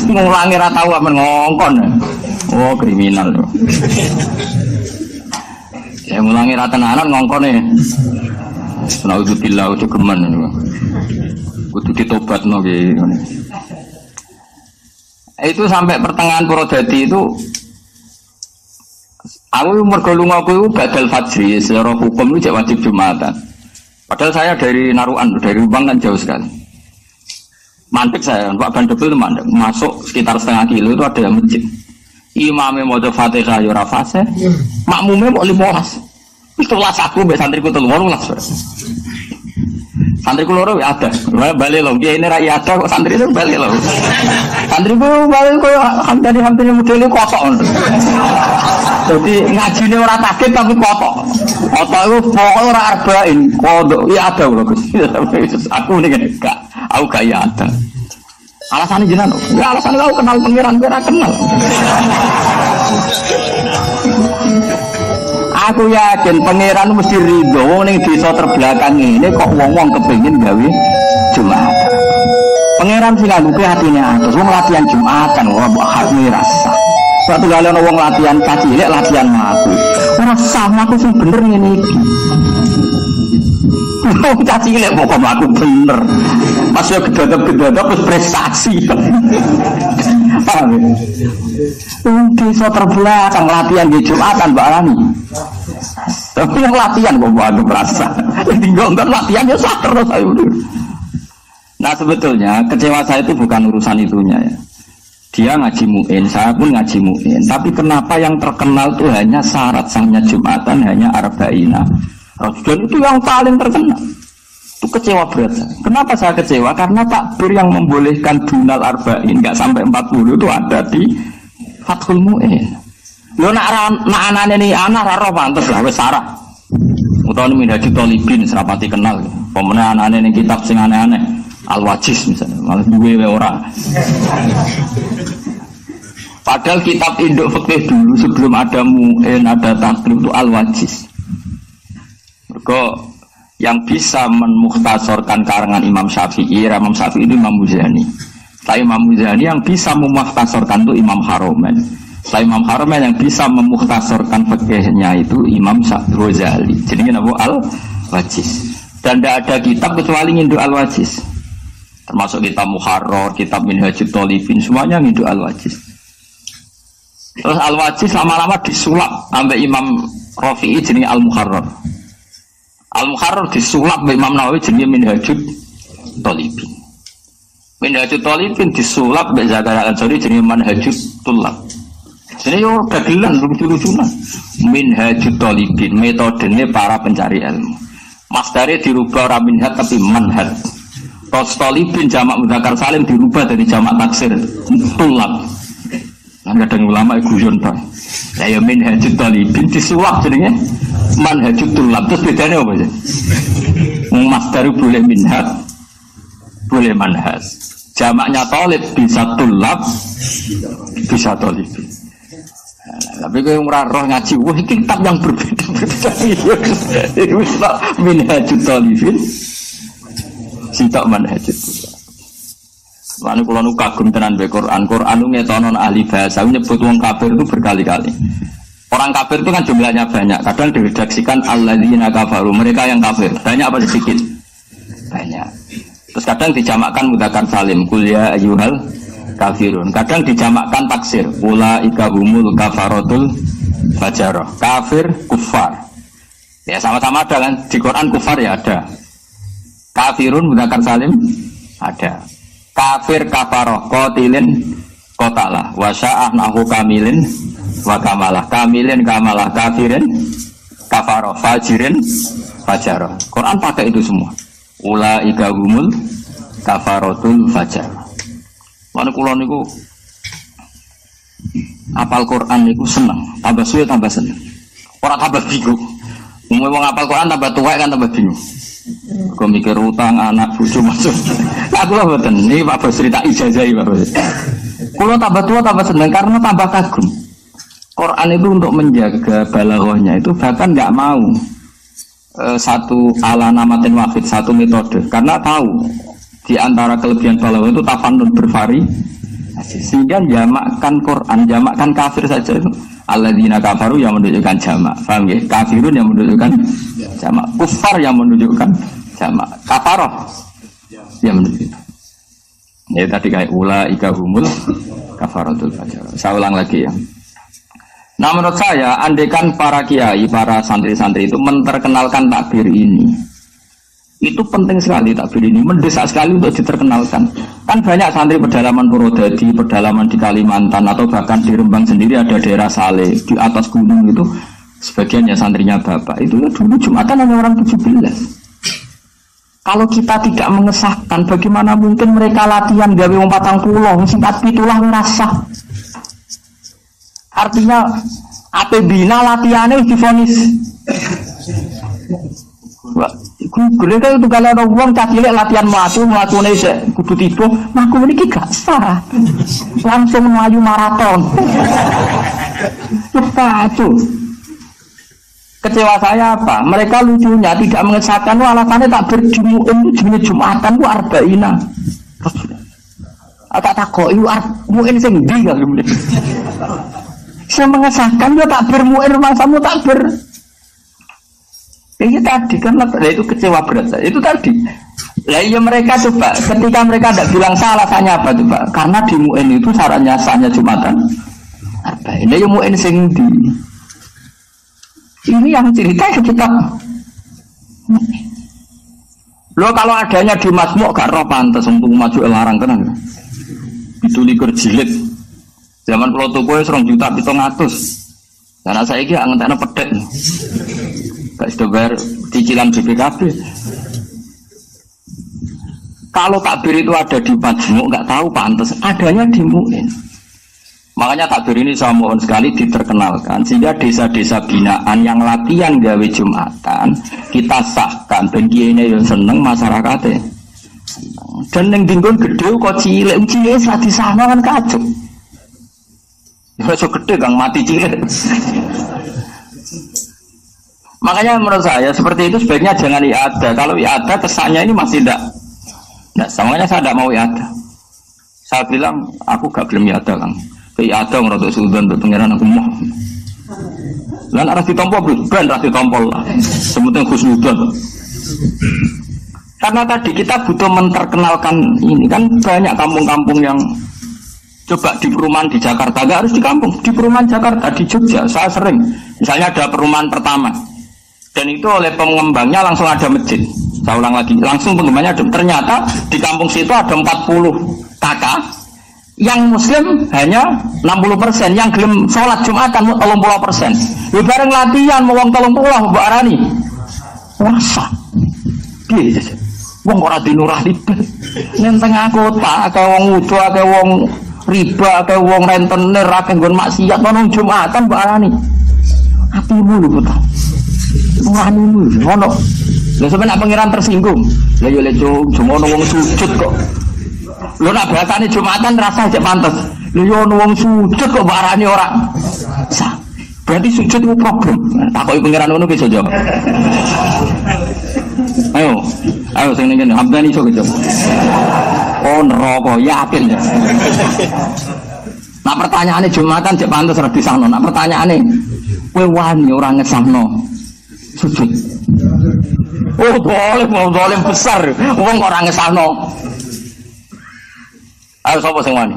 Speaker 1: Ngulangi ra tau men ngongkon. Oh kriminal lho. Ya ngulangi ra tenanan ngongkone. Naudzubillah itu geman. Kudu ditobatno ki ngene. Itu sampai pertengahan Purwodadi itu aku mergo lunga aku badal fajri secara hukum itu wajib Jumatan. Padahal saya dari Naruan, dari Rembang kan jauh sekali. Mandek saya, Pak Bandebel itu mandek. Masuk sekitar setengah kilo itu ada yang masjid. Imamnya mau Fatihah ya ora fase, makmumnya mau 15. Itu las aku mbek santriku 13. Santriku loro ada. Balik lho, dia ini rakyat ada kok santri itu balik lho. Santriku balik koyo hampir modele kosong. Jadi ngajine ora takit tapi kotok. Kotok itu pokoknya ora arba'in. Kodok iya ada lho Gus. Aku nih gak, aku gak iya ada. Alasannya jenengan, ya alasannya kau kenal pengiran kira kenal. Aku yakin pangeran mesti ridho wong ning desa terbelakang ini kok wong-wong kepengin gawe Jumatan. Pangeran sing nganggo atine atus wong latihan Jumatan ora mbok hakne rasa. Satu kali ana wong latihan kacilek latihan mlaku. Ora sah mlaku sing bener ngene iki. Wong kacilek kok mlaku bener. Pas yo gedodok-gedodok wis prestasi. Paham ya? Desa terbelakang latihan di Jumatan Mbak Alani. Tapi yang latihan kok buat berasa. Tinggal enggak latihan ya sah terus saya udah. Nah sebetulnya kecewa saya itu bukan urusan itunya ya. Dia ngaji mu'in, saya pun ngaji mu'in. Tapi kenapa yang terkenal itu hanya syarat sahnya Jumatan, hanya arba'ina. Dan itu yang paling terkenal. Itu kecewa berat saya. Kenapa saya kecewa? Karena takbir yang membolehkan dunal arba'in nggak sampai 40 itu ada di Fathul Mu'in. Lo nak anane ini anak raro pantes lah wis sarah. Utawa Minhajul Thalibin serapati kenal. Pemene anane ning kitab sing aneh-aneh. Al-Wajiz misalnya, malah duwe ora. Padahal kitab induk fikih dulu sebelum ada mu'in, ada takrib itu Al-Wajiz. Mergo yang bisa memukhtasorkan karangan Imam Syafi'i itu Imam Muzani. Setelah Imam Muzani yang bisa memukhtasorkan itu Imam Haromen. Setelah Imam Haromen yang bisa memukhtasorkan fikihnya itu Imam Ghazali. Jadi ini Al-Wajiz. Dan tidak ada kitab kecuali induk Al-Wajiz. Termasuk kitab Muharrar, kitab Minhajul Thalibin, semuanya nginduk Al-Wajiz. Terus Al-Wajiz lama-lama disulap sampai Imam Rafi'i jenenge Al-Muharrar. Al-Muharrar disulap sampai Imam Nawawi jenenge Minhajul Thalibin. Minhajul Thalibin disulap sampai Zakaria Al-Ansari jenenge Manhajul Tullab. Jadi yo dagelan lucu-lucunan. Minhajul Thalibin metodenya para pencari ilmu. Masdare dirubah ora minhaj tapi manhaj. Thalibin jamak mudzakkar salim dirubah dari jamak taksir tulab. Kan kadang ulama guyon Pak. Ya Minhajul Thalibin disuwak jenenge manhajul tulab. Terus bedanya apa sih? Masdar boleh minhaj, boleh manhaj. Jamaknya talib bisa tulab, bisa thalibin. Tapi kalau ora roh ngaji, wah ini kitab yang berbeda-beda. Itu Minhajul Thalibin. Sitok manhajut. Lalu kalau nu kagum tenan be Quran, Quran nu ngetonon ahli bahasa nyebut wong kafir itu berkali-kali. Orang kafir itu kan jumlahnya banyak. Kadang diredaksikan alladzina kafaru, mereka yang kafir. Banyak apa sedikit? Banyak. Terus kadang dijamakkan mudzakkar salim, qul ya ayyuhal kafirun. Kadang dijamakkan taksir, ulaika humul kafaratul fajarah. Kafir, kufar. Ya sama-sama ada kan? Di Quran kufar ya ada. Kafirun mudzakkar salim ada. Kafir kafaroh qatilin qatalah wa sya'ahnahu kamilin wa kamalah. Kamilin kamalah, kafirin kafaroh, fajirin fajarah. Quran pakai itu semua. Ulaika humul kafaratul fajar. Lan kula niku apal Quran niku seneng, tambah suwe tambah seneng. Ora tambah bingung. Wong apal Quran tambah tuwek kan tambah bingung. Kau mikir utang anak cucu masuk. Aku lah betul. Ini Pak Bos cerita ijazah Pak Bos. Kalau tambah tua tambah senang karena tambah kagum. Quran itu untuk menjaga balaghahnya itu bahkan nggak mau satu ala namatin wahid, satu metode. Karena tahu di antara kelebihan balaghah itu tafannun bervari. Sehingga jamakkan Quran, jamakkan kafir saja itu. Alladzina kafaru yang menunjukkan jamak, paham ya? Kafirun yang menunjukkan jamak, kufar yang menunjukkan jamak, kafaroh yang menunjukkan. Ya tadi kayak ulaika humul kafaratul fajar. Saya ulang lagi ya. Nah menurut saya, andaikan para kiai, para santri-santri itu menterkenalkan takbir ini, itu penting sekali takbir ini, mendesak sekali untuk diterkenalkan. Kan banyak santri pedalaman Purwodadi, pedalaman di Kalimantan atau bahkan di Rembang sendiri ada daerah Saleh di atas gunung itu sebagiannya santrinya bapak itu ya dulu Jumatan hanya orang 17. Kalau kita tidak mengesahkan, bagaimana mungkin mereka latihan gawe wong 40 singkat pitulah ngerasa. Artinya apabila latihannya divonis Google itu kalau ada uang cakilek latihan melaku nih se kudu tipu, aku ini gak sah, langsung melayu maraton. Cepat tuh. Kecewa saya apa? Mereka lucunya tidak mengesahkan, alasannya tak berjumuin jenis Jumatan ku arba'ina. Tak kok itu muin sing ndi kali muni. Saya mengesahkan dia tak bermuin rumah kamu tak ber. Ini tadi kan itu kecewa berat saya. Itu tadi. Lah iya mereka coba ketika mereka tidak bilang salah alasannya apa coba? Karena di muin itu syaratnya sahnya Jumatan. Ini ya muin sing ndi. Ini yang cerita kita. Lo kalau adanya di Masmuk gak roh pantes untuk maju larang tenan. Itu likur jilid. Zaman kalau tuku wis 2 juta 700. Karena saya iki ngentekno pedhet. Gak iso bayar cicilan BPKB. Kalau takbir itu ada di Majmu' nggak tahu pantas, adanya di Mu'in. Makanya takbir ini saya mohon sekali diterkenalkan sehingga desa-desa binaan yang latihan gawe Jumatan kita sahkan ben kiyene yo seneng masyarakatnya. Dan yang dinggon gede kok cilik ora disana kan kacau. Ya so gede Kang mati cilik. Makanya menurut saya seperti itu sebaiknya jangan iada. Kalau iada kesannya ini masih tidak, semuanya saya tidak mau iada. Saya bilang aku gak belum iada Kang. Iada ngerotok sudan untuk pengiran aku mau. Lan arah ditompol ben arah ditompol lah. Sementing khusnudan. Karena tadi kita butuh menterkenalkan ini kan banyak kampung-kampung yang coba di perumahan di Jakarta, gak harus di kampung, di perumahan Jakarta, di Jogja, saya sering. Misalnya ada perumahan pertama, dan itu oleh pengembangnya langsung ada masjid. Saya ulang lagi, langsung pengembangnya ada. Ternyata di kampung situ ada 40 kakak, yang Muslim hanya 60%, yang gelem sholat Jumatan 30%. Ya bareng latihan mau wong 30 Mbak Arani. Wasa. Piye sih? Wong ora dinurah libet. Nenteng kota, akeh wong wudu, akeh wong riba, akeh wong rentenir, akeh nggon maksiat nang Jumatan Mbak Arani. Atimu lho putra. Uranimu ngono. Lha sampeyan nak pangeran tersinggung. Lah yo le cuma ono wong sujud kok. Lho nak bakane Jumatan rasa cek pantes. Lho yo ono wong sujud kok Mbak Arani ora. Sah. Berarti sujud itu problem. Takoki pangeran ngono ki iso jawab. Ayo sing ngene Hamdan iso gitu. Oh neraka yakin ya. Nah pertanyaane Jumatan cek pantes ora disahno. Nah pertanyaane kowe wani ora ngesahno sujud. Oh boleh besar. Wong ora ngesahno. Ayo sapa sing wani?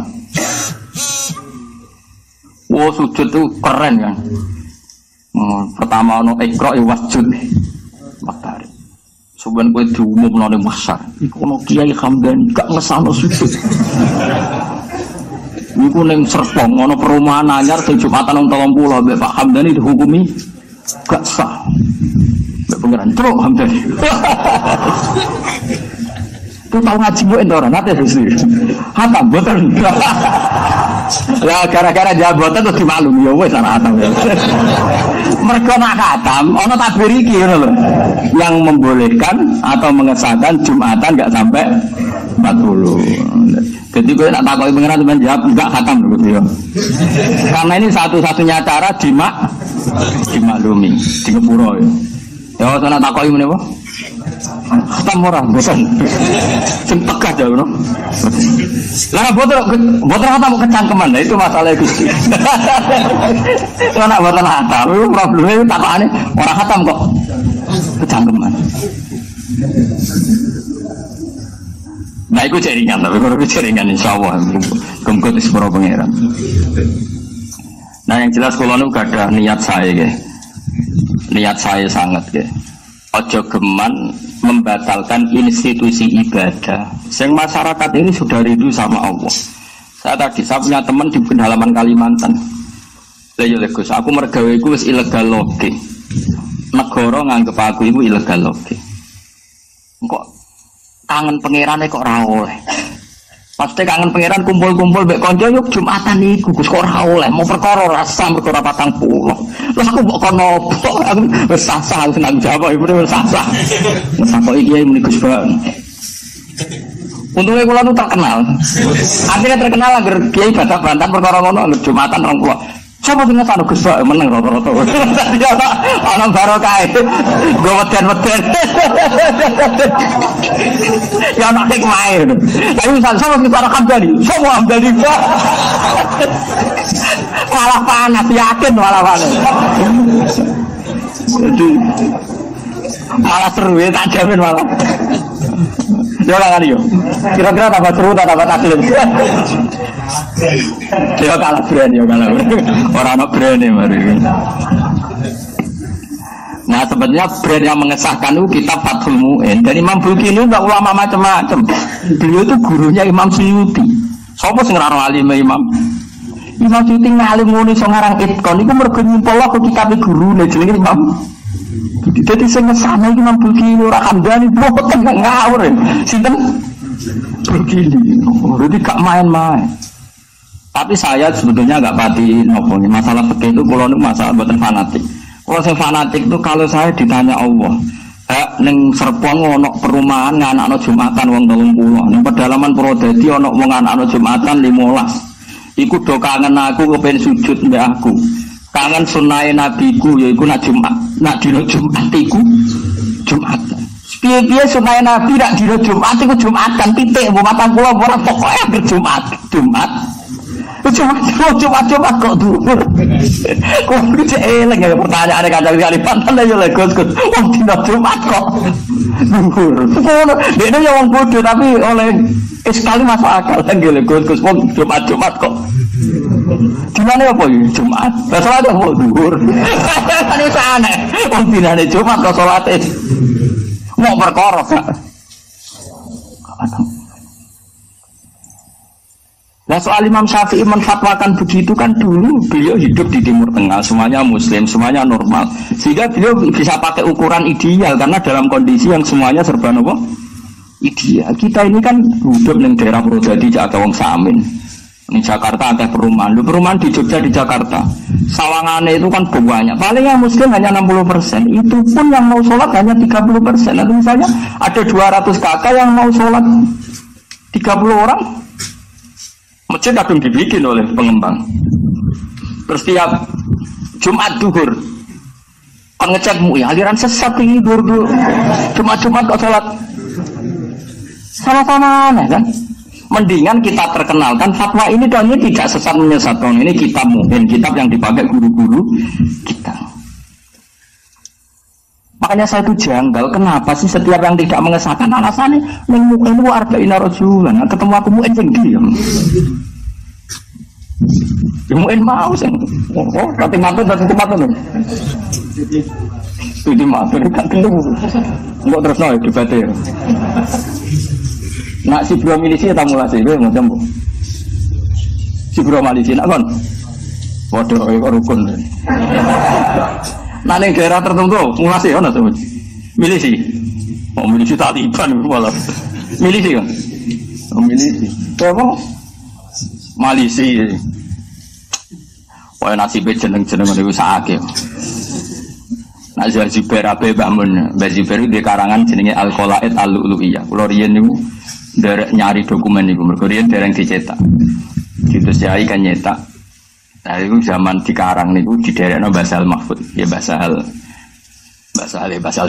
Speaker 1: Oh sujud itu keren kan. Pertama ono Iqra wasjud. Matahari. Soben kowe diumumno ning masar. Iku ono Kiai Hamdan gak ngesahno sujud. Iku ning Serpong ono perumahan anyar sing Jumatan nang 30 mbek Pak Hamdani dihukumi gak sah. Mbek pengiran truk Hamdani. Itu tahu ngaji mbok ora nate sih. Hatam boten. Lah gara-gara jabatan terus dimaklumi ya wis ana hatam. Mergo nak hatam ana takbir iki ngono lho. Yang membolehkan atau mengesahkan Jumatan enggak sampai 40. Jadi kowe nak takoki pengiran sampean jawab enggak hatam lho gitu. Karena ini satu-satunya cara dimaklumi, di ngepuro ya. Ya ana takoki menapa? Hatam ora bosan. Sing tegah ya ngono. Lah boten hatam kecangkeman. Nah itu masalah Gusti. Ana boten hatam, probleme takokane ora hatam kok. Kecangkeman. Nah itu jaringan, tapi kalau itu jaringan insya Allah gemgot di sepuluh pangeran. Nah yang jelas kalau nu gak ada niat saya ke, niat saya sangat ke. Ojo geman membatalkan institusi ibadah. Yang masyarakat ini sudah rindu sama Allah. Saya punya teman di pedalaman Kalimantan. Lha Gus, aku mergawe iku wis ilegal loge. Negara nganggep aku iku ilegal loge. Kok kangen pangerane kok ora oleh. Pasti kangen pangeran kumpul-kumpul mbek kanca yuk Jumatan iku Gus kok ora oleh. Mau perkara rasa perkara 40. Lah aku mbok kono opo? Aku wis sah-sah wis nang Jawa iku wis sah-sah. Wis kok iki muni Gus Bang. Untungnya kula nu terkenal. Artinya terkenal agar kiai bantah-bantah perkara ngono agar Jumatan 20. Siapa sing ngesano Gus Bang meneng rata-rata. Ya ana barokah. Go weden-weden. Ya ana nek main. Tapi misal sama kita rekam dari, semua Hamdani. Malah panas, yakin malah panas. Jadi malah seru ya, tak jamin malah. Ya lah kali yo. Kira-kira tambah seru tambah taklim. Ya kalah brand ya kalah. Ora ana brand e mari. Nah sebetulnya brand yang mengesahkan itu kitab Fathul Mu'in. Dan Imam Bulki ini enggak ulama macam-macam. Beliau itu gurunya Imam Suyuti. Sopo sing ngarang alim Imam? Imam Suyuti ngalim ngono iso ngarang Itqan iku mergo nyimpul ke kitab gurune jenenge Imam. Jadi sing ngesahne iki Imam Bulki ora kandhani boten ngawur. Sinten? Bulki. Berarti gak main-main. Tapi saya sebetulnya enggak pati nopo masalah fikih itu kula niku masalah mboten fanatik. Kalau saya fanatik itu kalau saya ditanya Allah, neng Serpong ono perumahan nganakno Jumatan wong 30, neng pedalaman Purwodadi ono wong nganakno Jumatan 15. Iku do kangen aku kepen sujud mbek aku. Kangen sunahe nabiku yaiku nak Jumat, nak dina Jumat iku Jumatan. Piye-piye sunahe nabi nak dina Jumat iku Jumatan titik mbok matang kula ora pokoke Jumat. Coba kok dhuwur. Kok iki eleng ya pertanyaane kadang-kadang pantan ya lek Gus. Wong dina Jumat kok dhuwur. Ngono, dekne ya wong bodho tapi oleh sekali masuk akal nggih lek Gus wong Jumat kok. Dinane apa iki? Jumat. Lah salat kok dhuwur. Kan iso aneh. Wong dinane Jumat kok salate. Mau perkara kok. Nah soal Imam Syafi'i menfatwakan begitu kan dulu beliau hidup di Timur Tengah, semuanya Muslim, semuanya normal, sehingga beliau bisa pakai ukuran ideal karena dalam kondisi yang semuanya serba apa? Ideal. Kita ini kan hidup di daerah Purwodadi Jakarta wong Samin, di Jakarta ada perumahan di Jogja di Jakarta, Sawangane itu kan banyak, paling yang Muslim hanya 60%, itu pun yang mau sholat hanya 30%. Nanti misalnya ada 200 kakak yang mau sholat 30 orang. Masjid kadang dibikin oleh pengembang. Terus tiap Jumat duhur ngecek MUI aliran sesat ini duhur Jumat kok sholat sama-sama aneh kan. Mendingan kita terkenalkan fatwa ini dan ini tidak sesat menyesatkan. Ini kitab Mu'in, kitab yang dipakai guru-guru kita. Makanya saya itu janggal, kenapa sih setiap yang tidak mengesahkan alasannya ning Mu'in itu arba'ina rajulan, ketemu aku Mu'in yang diam. Mu'in mau sing. Oh, tapi mantu tempat itu. Itu mantu kan tentu. Enggak terus no dibate. Nak si bro milisi ta mulasi kowe macam. Si bro milisi nak kon. Waduh kok rukun. Nah ning daerah tertentu mulasi ono to. Milisi. Oh milisi Taliban malah. Milisi kan. Oh milisi. Apa? Malisi. Wah nasibe jeneng-jeneng niku sakake. Nak Zubair ape Mbah Mun. Mbah Zubair di karangan jenenge Al-Qalaid Al-Lu'lu'iyah. Kula riyen niku nderek nyari dokumen niku mergo riyen dereng dicetak. Situs Yai kan nyetak. Nah itu zaman dikarang niku diderekno Basal Mahfud. Ya Basal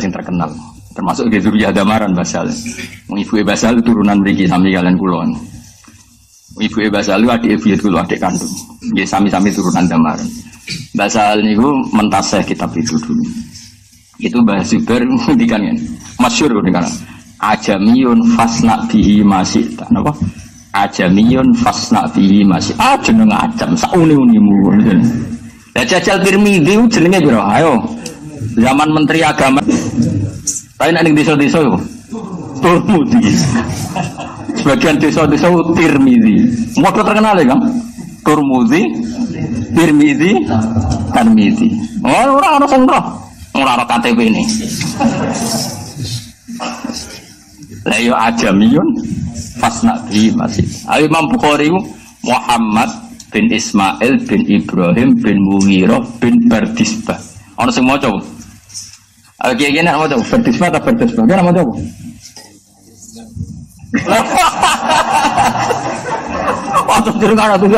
Speaker 1: sing terkenal. Termasuk di Zuriyah Damaran Basal. Ibu Basal itu turunan mriki sami kalian kula. Ibu Basal itu adik ibu kula adik kandung. Nggih sami-sami turunan Damaran. Basal niku mentasih kitab itu dulu. Itu Mbah Zubair ngendikan kan. Masyhur ngendikan. Ajamiyun fasna bihi masih. Napa? Ajamiyun fasna bihi masih. Jeneng ajam sauni-unimu. Lah Jajal Tirmidzi jenenge piro? Ayo. Zaman Menteri Agama. Tapi nek ning desa-desa yo. Turmudi. Sebagian desa-desa Tirmidzi. Modho terkenal ya, Kang. Turmudi, Tirmidzi, Tirmidzi. Oh, ora ana sing roh. Ora ana KTP ini. Lah yo ajamiyun fasna bi masih. Imam Bukhari Muhammad bin Ismail bin Ibrahim bin Mughirah bin Bardisbah. Ana sing maca. Kiye-kiye nek maca Bardisbah ta Bardisbah. Kira maca apa? Waktu durung ana tuh.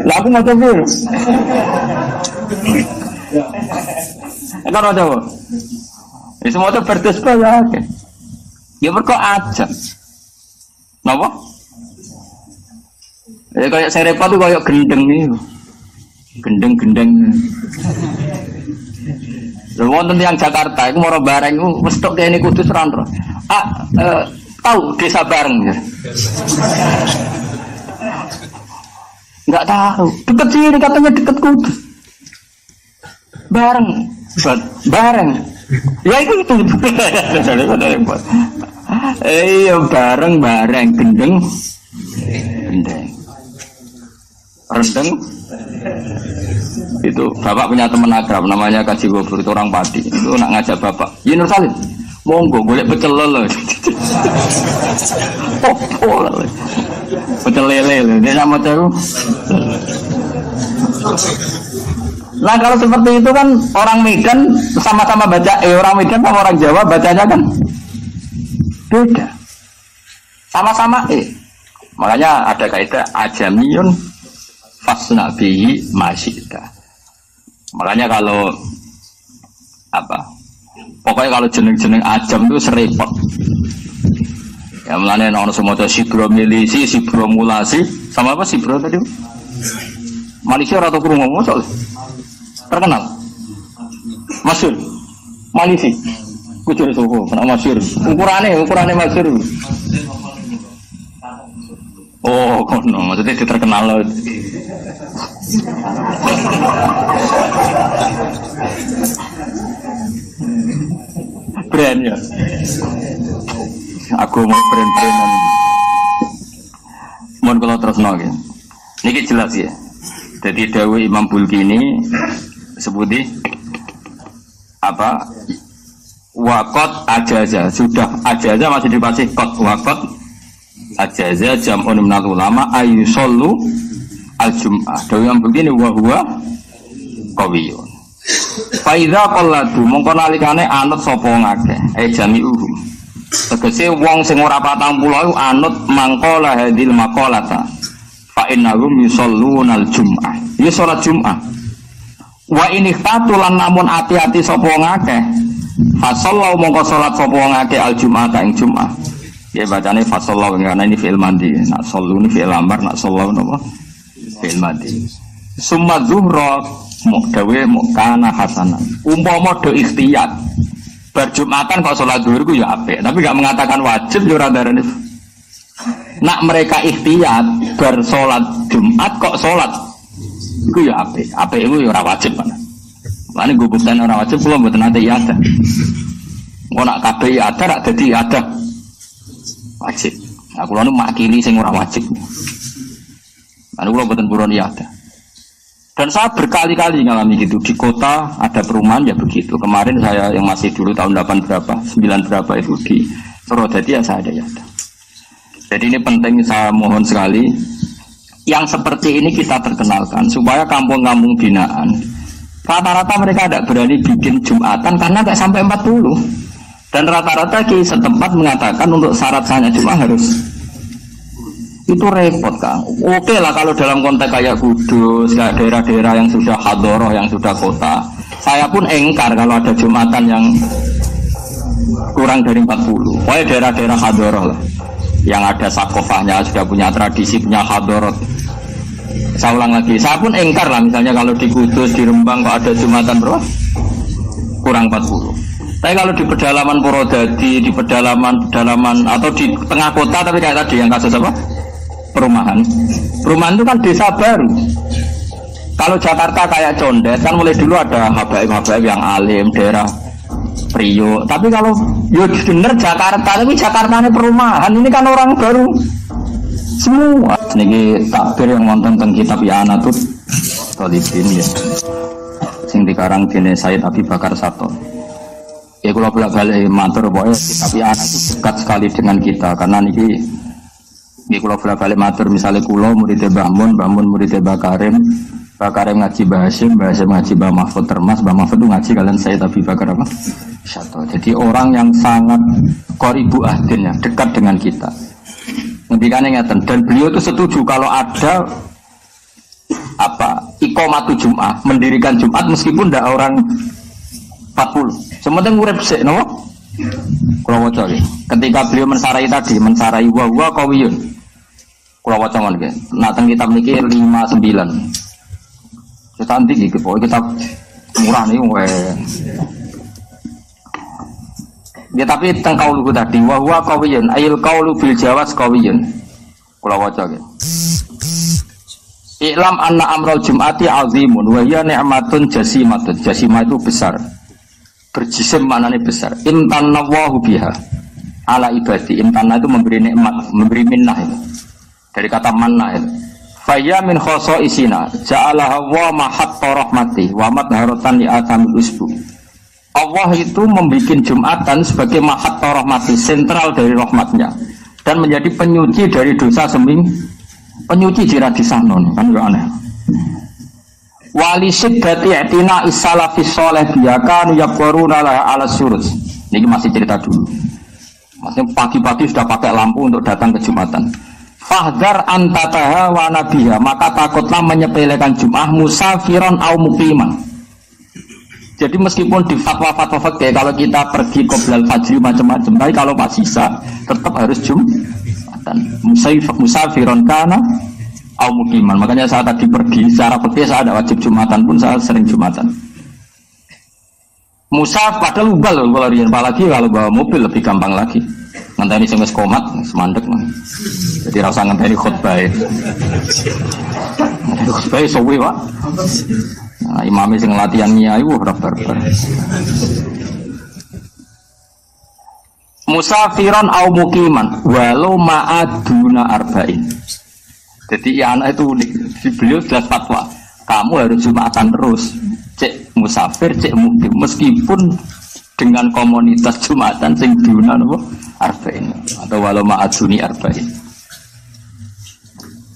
Speaker 1: Lah aku maca pir. Kan maca apa? Wis maca Bardisbah ya. Ya mergo aja. Napa? Kayak serepa tuh kayak gendeng nih. Gendeng-gendeng. Lha wonten tiyang Jakarta iku mara bareng iku wis tok kene Kudus ora ro. Tahu desa bareng ya. Enggak tahu. Deket sini katanya deket Kudus. Bareng Bareng. Ya itu. Iya bareng gendeng. Rendeng. Itu bapak punya teman akrab namanya Kaji Gofur, itu orang Pati. Itu nak ngajak bapak. Ya Nur Salim, monggo golek pecel lele. Pecel lele, dia sama tahu. Nah kalau seperti itu kan orang Medan sama-sama baca, orang Medan sama orang Jawa bacanya kan beda. Sama-sama Makanya ada kaidah ajamiyun fasna bihi masyita. Makanya kalau pokoknya kalau jeneng-jeneng ajam itu serempet. Ya mulane ono semoco sibro milisi, sibro mulasi, sama apa sibro tadi? Malaysia atau krungu mosok terkenal. Masyhur. Malisi. Kucur soko, kena masyhur. Ukurane masyhur. Oh, kono, maksudnya dia terkenal loh. Brand ya. Aku mau brand-brandan. Mohon kalau terus nol ya. Ini jelas ya. Jadi Dawi Imam Bulkini sebuti Wakot ajaza, sudah ajaza masih dipasih kot wakot ajaza jam'un minal ulama ayyusallu al-jum'ah. Dawi Imam Bulkini wa huwa qawiyun. Fa idza qalladu mongko nalikane anut sapa ngakeh jami'uhu. Tegese wong sing ora 40 iku anut mangkola hadil maqalata. Fa innahum yusalluna al-jum'ah. Ya salat Jumat. Wa ini tatulan namun hati-hati sapa ngakeh. Fa sallallahu mongko salat sapa ngakeh al-jum'ah ing Jumat. Ya bacane fa sallallahu karena ini fi'il mandi. Nak sallu ini fi'il amar, nak sallallahu napa? Fi'il mandi. Summa zuhra mukdawe mukana hasanan. Umpama do ikhtiyat. Berjumatan kok salat zuhur ku ya apik, tapi enggak mengatakan wajib yo ora darane. Nak mereka ikhtiyat bersolat Jumat kok solat iku ya apik. Apik iku ya ora wajib kan. Lan nggo bukten ora wajib kula mboten nate ya ada. Engko nak kabeh ya ada rak dadi ada. Wajib. Nah kula nu makili sing ora wajib. Lan kula mboten purun ya ada. Dan saya berkali-kali ngalami gitu. Di kota ada perumahan ya begitu. Kemarin saya yang masih dulu tahun 8 berapa, 9 berapa itu di Surodadi ya saya ada ya ada. Jadi ini penting, saya mohon sekali yang seperti ini kita perkenalkan supaya kampung-kampung binaan rata-rata mereka tidak berani bikin Jumatan karena tidak sampai 40. Dan rata-rata ki setempat mengatakan untuk syarat sahnya Jumat harus itu repot Kang. Oke lah kalau dalam konteks kayak Kudus, kayak daerah-daerah yang sudah hadoroh, yang sudah kota. Saya pun engkar kalau ada Jumatan yang kurang dari 40. Pokoknya daerah-daerah hadoroh lah, yang ada sakofahnya, sudah punya tradisi, punya hadorot. Saya ulang lagi, saya pun engkar lah misalnya kalau di Kudus, di Rembang kok ada Jumatan berapa? Kurang 40. Tapi kalau di pedalaman Purwodadi, di pedalaman atau di tengah kota tapi kayak tadi yang kasus apa? Perumahan itu kan desa baru. Kalau Jakarta kayak Condet kan mulai dulu ada habaib-habaib yang alim daerah Priok. Tapi kalau yo bener Jakarta, tapi Jakarta ini perumahan, ini kan orang baru semua. Niki takbir yang nonton tentang kitab I'anatut Thalibin ya. Sing dikarang dene Said Abi Bakar Sato. Ya kalau bolak-balik matur pokoknya kitab I'anatut dekat sekali dengan kita karena niki kalau bolak-balik matur misalnya kulo muridnya Mbah Mun muridnya Mbah Karim ngaji Mbah Hasyim ngaji Mbah Mahfud Termas, Mbah Mahfud itu ngaji kalian saya tapi Bakar apa? Satu. Jadi orang yang sangat qoribu ahdin ya, dekat dengan kita. Ngendikane ngeten dan beliau itu setuju kalau ada iqamatu Jumat, mendirikan Jumat meskipun ndak orang 40. Sementing urip sik napa? Kula waca nggih. Ketika beliau mensarai wa huwa qawiyun. Kula waca mangke. Nak teng kitab niki 59. Kita anti iki pokoknya kitab murah nih ya tapi teng kaulu tadi wa huwa qawiyun ayil qaulu bil jawaz qawiyun. Kula waca nggih. I'lam anna amral jum'ati azimun wa hiya ni'matun jasimatun. Jasimah itu besar. berjisim maknanya besar. Imtanna Allahu biha ala ibadi. Imtanna itu memberi nikmat, memberi minnah itu. Dari kata manna itu. Faya min khosoisina ja'alaha wa mahatta rahmati wa madharatan li atamil usbu. Allah itu membuat Jumatan sebagai mahatta rahmati, sentral dari rahmatnya, dan menjadi penyuci dari dosa penyuci jiradisahnon, kan gak aneh. Wali siddati i'tina is-salafis sholeh biyakanu yaqwaruna ala surus. Ini masih cerita dulu. Maksudnya pagi-pagi sudah pakai lampu untuk datang ke Jumatan. Fahdar antataha wa nabiha, maka takutlah menyepelekan Jum'ah musafiron au muqiman. Jadi meskipun di fatwa-fatwa fikih kalau kita pergi qoblal fajri macam-macam, tapi kalau pas sisa tetap harus Jumatan. Musafiron kana au muqiman. Makanya saat tadi pergi secara fikih saya ada wajib Jumatan pun saya sering Jumatan. Musaf padahal ubal loh kalau rian, apalagi kalau bawa mobil lebih gampang lagi. Ngenteni sing wis komat semandek mah. Jadi rasa ngenteni khutbah. Khutbah suwi, Pak. Nah, imame sing latihan nyai ora barbar. Musafiran au muqiman walau ma'aduna arba'in. Jadi ya anak itu unik. Beliau jelas fatwa. Kamu harus Jumatan terus. Cek musafir, cek mukim. Meskipun dengan komunitas Jumatan sing duna napa arba'in atau walau ma'aduni arba'in.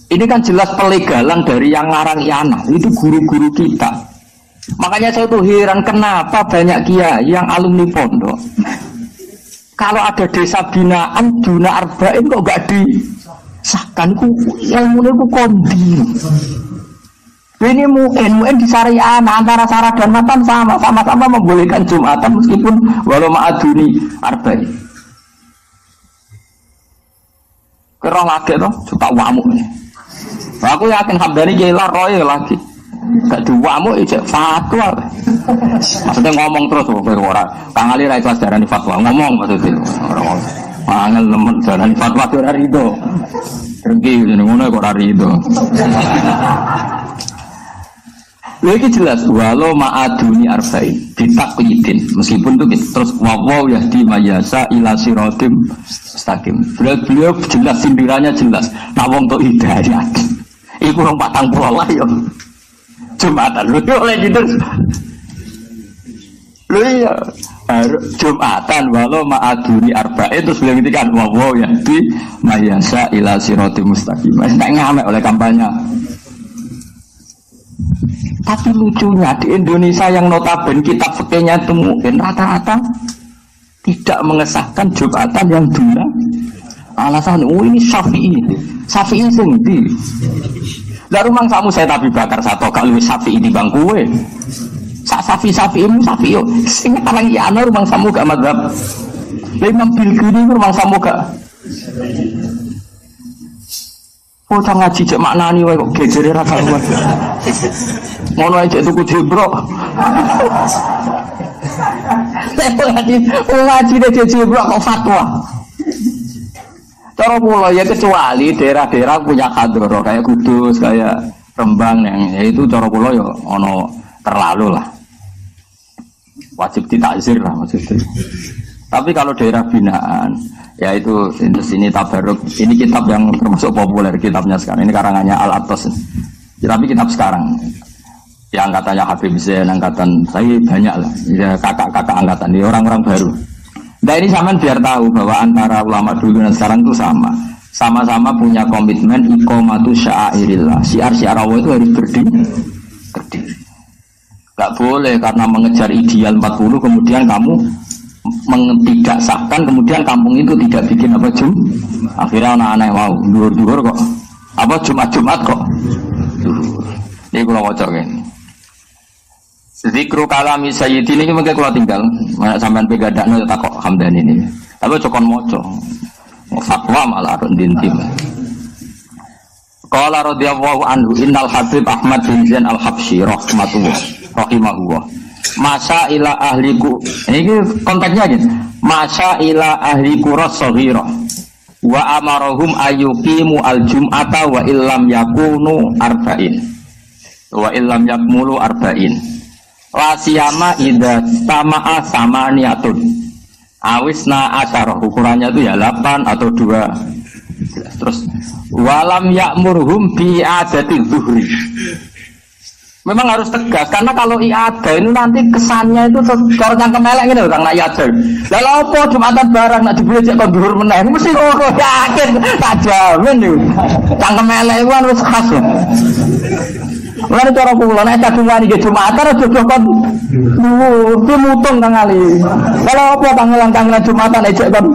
Speaker 1: Ini kan jelas pelegalan dari yang ngarang Yana. Itu guru-guru kita. Makanya saya tuh heran kenapa banyak kiai yang alumni pondok. Kalau ada desa binaan duna arba'in kok gak disahkan? Ilmunya ku kondi. Ini mungkin di syariah antara sarah dan matan sama-sama membolehkan Jumatan meskipun walau ma'aduni arba'in. Kerong lagi toh suka wamuk. Aku yakin Hamdani jelar roy lagi. Gak diwamu ijek fatwa. Maksudnya ngomong terus ora. Kang Ali ra ikhlas darani fatwa, ngomong maksudnya. Ora. Angel nemen darani fatwa ora rido. Tergi ngono kok ora rido. Lagi jelas walau ma'aduni arba'in ditakyidin meskipun itu terus wawaw yahdi mayasa ila siratim mustaqim. Beliau jelas sindirannya jelas. Nah wong tok hidayat. Iku wong 40 lah yo. Jumatan lho oleh gitu. Lho iya. Jumatan walau ma'aduni arba'in terus beliau ngendikan wawaw yahdi mayasa ila siratim mustaqim. Wis tak ngamek oleh kampanye. Tapi lucunya di Indonesia yang notabene kitab fikihnya itu mungkin rata-rata tidak mengesahkan Jumatan yang duna. Alasan ini Syafi'i sendiri. Lah rumang samu saya tapi bakar satu kalau Syafi'i di bangkuwe. Syafi'imu Syafi'i. Sing paling ya ana rumang samu gak madzhab. Lah Imam Bilqini rumang samu gak. Oh tak ngaji cek maknani wae kok gejere ra karuan. Ngono ae cek tuku jebrok. Ngaji dhewe jebrok kok fatwa. Cara kula ya kecuali daerah-daerah punya kadro kayak Kudus, kayak Rembang yang ya itu cara kula ya ono terlalu lah. Wajib ditakzir lah maksudnya. Tapi kalau daerah binaan ya itu sini tabaruk. Ini kitab yang termasuk populer kitabnya sekarang. Ini karangannya Al-Atos. Ya, tapi kitab sekarang. Ya angkatannya Habib Zain, angkatan saya banyak lah. Ya kakak-kakak angkatan ini orang-orang baru. Nah ini sampean biar tahu bahwa antara ulama dulu dan sekarang itu sama-sama punya komitmen iqamatu sya'airillah. Syiar-syiar Allah itu harus berdiri. Gak boleh karena mengejar ideal 40 kemudian kamu tidak sahkan kemudian kampung itu tidak bikin apa akhirnya anak-anak mau duhur kok apa Jumat kok ini kalau wajah ini zikru kalami sayyidi ini mungkin kalau tinggal mana sampean pegadaknya tak kok Hamdani ini tapi cokon moco fatwa malah rendintim qala radhiyallahu anhu innal habib Ahmad bin Zain al-Habsyi rahimahullah masa ila ahliku ini konteksnya gitu masa ila ahliku rasaghira wa amarahum ayyuqimu al-jum'ata wa illam yakunu arba'in wa illam yakmulu arba'in La siyama idza tama'a samaniatun. Awisna asyarah, ukurannya itu ya 8 atau 2. Terus walam ya'murhum bi adati zuhri. Memang harus tegas karena kalau iada itu nanti kesannya itu kalau cangkem elek ngene lho Kang nak iada. Lah lha opo Jumatan barang nak dibeli cek kon dhuwur meneh mesti ngono yakin tak jamin niku. Cangkem elek iku wis khas. Lan cara kula nek kadungan iki Jumatan aja kon dhuwur mutung Kang Ali. Kalau opo tanggal-tanggal Jumatan cek kon.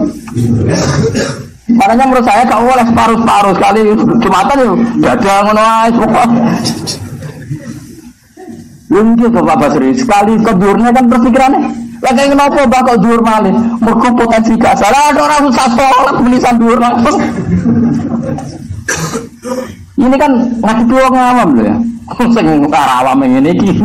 Speaker 1: Makanya menurut saya kalau oleh separuh-separuh sekali Jumatan yo dadah ngono ae pokok. Mungkin Bapak Basri sekali kedurnya kan perpikirannya lagi kenapa bakal dur malih mergo potensi kasar ada orang susah sholat tulisan dur langsung ini kan ngaji dua ngawam loh ya sing awam ngene iki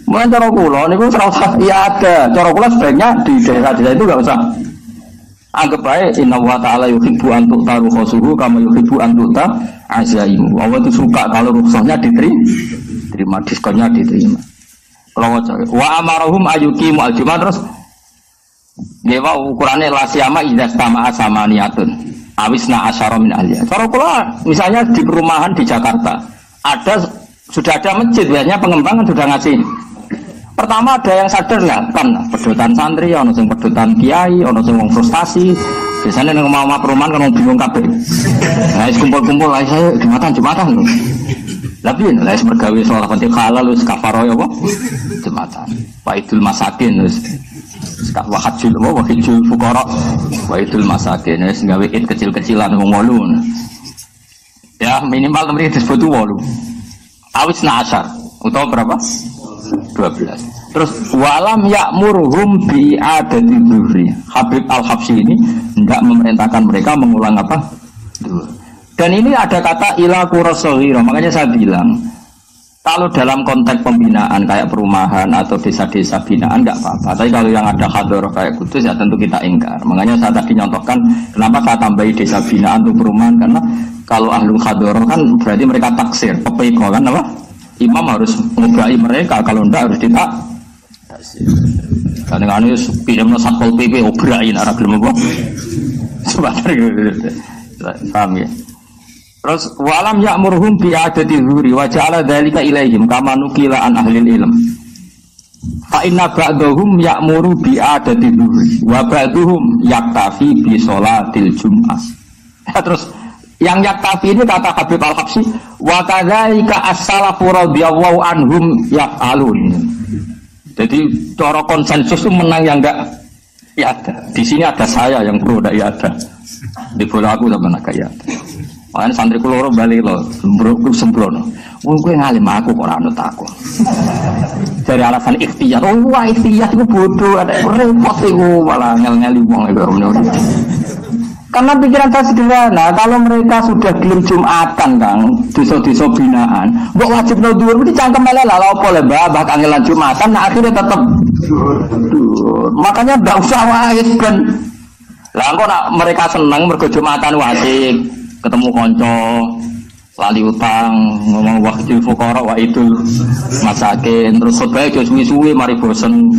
Speaker 1: mulai cara kula niku ora usah iya ada cara kula sebaiknya di daerah-daerah itu enggak usah anggap baik inna wa ta'ala yuhibbu an tu'taru khasuhu kama yuhibbu an tu'ta azaimu. Allah itu suka kalau rukhsahnya diterima, diskonnya diterima. Kalau wa amarahum ayyuqimu al-jum'ah terus ngewa ukurannya la siyama idza stama'a samaniyatun awisna asyara min ahliya. Cara kula misalnya di perumahan di Jakarta sudah ada masjid biasanya pengembangan sudah ngasih. Pertama ada yang sadar nggak kan pedotan santri, ono sing pedotan kiai, ono sing wong frustasi. Biasanya nang omah perumahan kan bingung kabeh. Nah, kumpul-kumpul lah saya Jumatan lho. Lah piye nek mergawe salat Fatihah halal wis kafaroh ya apa? Jumatan. Waidul masakin wis wahajul fuqara waidul masakin wis gawe id kecil-kecilan wong 8. Ya minimal mriki disebut 8. Awisna asyar utawa berapa? 12. Terus walam ya'murhum bi adati dzuri. Habib Al-Habsyi ini tidak memerintahkan mereka mengulang apa? Dan ini ada kata ila qurasaghira. Makanya saya bilang kalau dalam konteks pembinaan kayak perumahan atau desa-desa binaan enggak apa-apa. Tapi kalau yang ada hadrah kayak Kudus ya tentu kita ingkar. Makanya saya tadi nyontohkan kenapa saya tambahi desa binaan untuk perumahan karena kalau ahlul hadrah kan berarti mereka taksir, pepeko kan apa? Imam harus mengubai mereka, kalau tidak harus tidak. Kadang-kadang itu pinjamnya satpol pp obrain arah gelem apa? Sebentar gitu. Paham ya? Terus walam ya'murhum bi adati dzuri wa ja'ala dzalika ilaihim kama nukila an ahli ilm. Fa inna ba'dahum ya'muru bi adati dzuri wa ba'dhum yaktafi bi sholatil jum'ah. Terus yang yaktafi ini kata Habib Al-Habsyi wa kadzalika as-salafu radhiyallahu anhum yaf'alun. Jadi cara konsensus itu menang yang enggak ya ada. Di sini ada saya yang pro ndak ya ada. Di bola aku sama nak ya. Makanya santri kula bali lho, sembrono. Wong kowe ngalim aku kok ora anut aku. Dari alasan ikhtiyar. Oh, wah ikhtiyar itu bodoh, ada repot iku malah ngel-ngeli wong iku. Karena pikiran saya sederhana, kalau mereka sudah gelem Jumatan Kang, desa-desa binaan, mbok wajib no dhuwur mesti cangkem elek lah apa le Mbah kangelan Jumatan nah akhirnya tetep makanya ndak usah wae ben. Lah engko nak mereka seneng mergo Jumatan wajib ketemu kanca, lali utang, ngomong wahjul fuqara wa idul masakin, terus khotbah yo suwi-suwi mari bosen.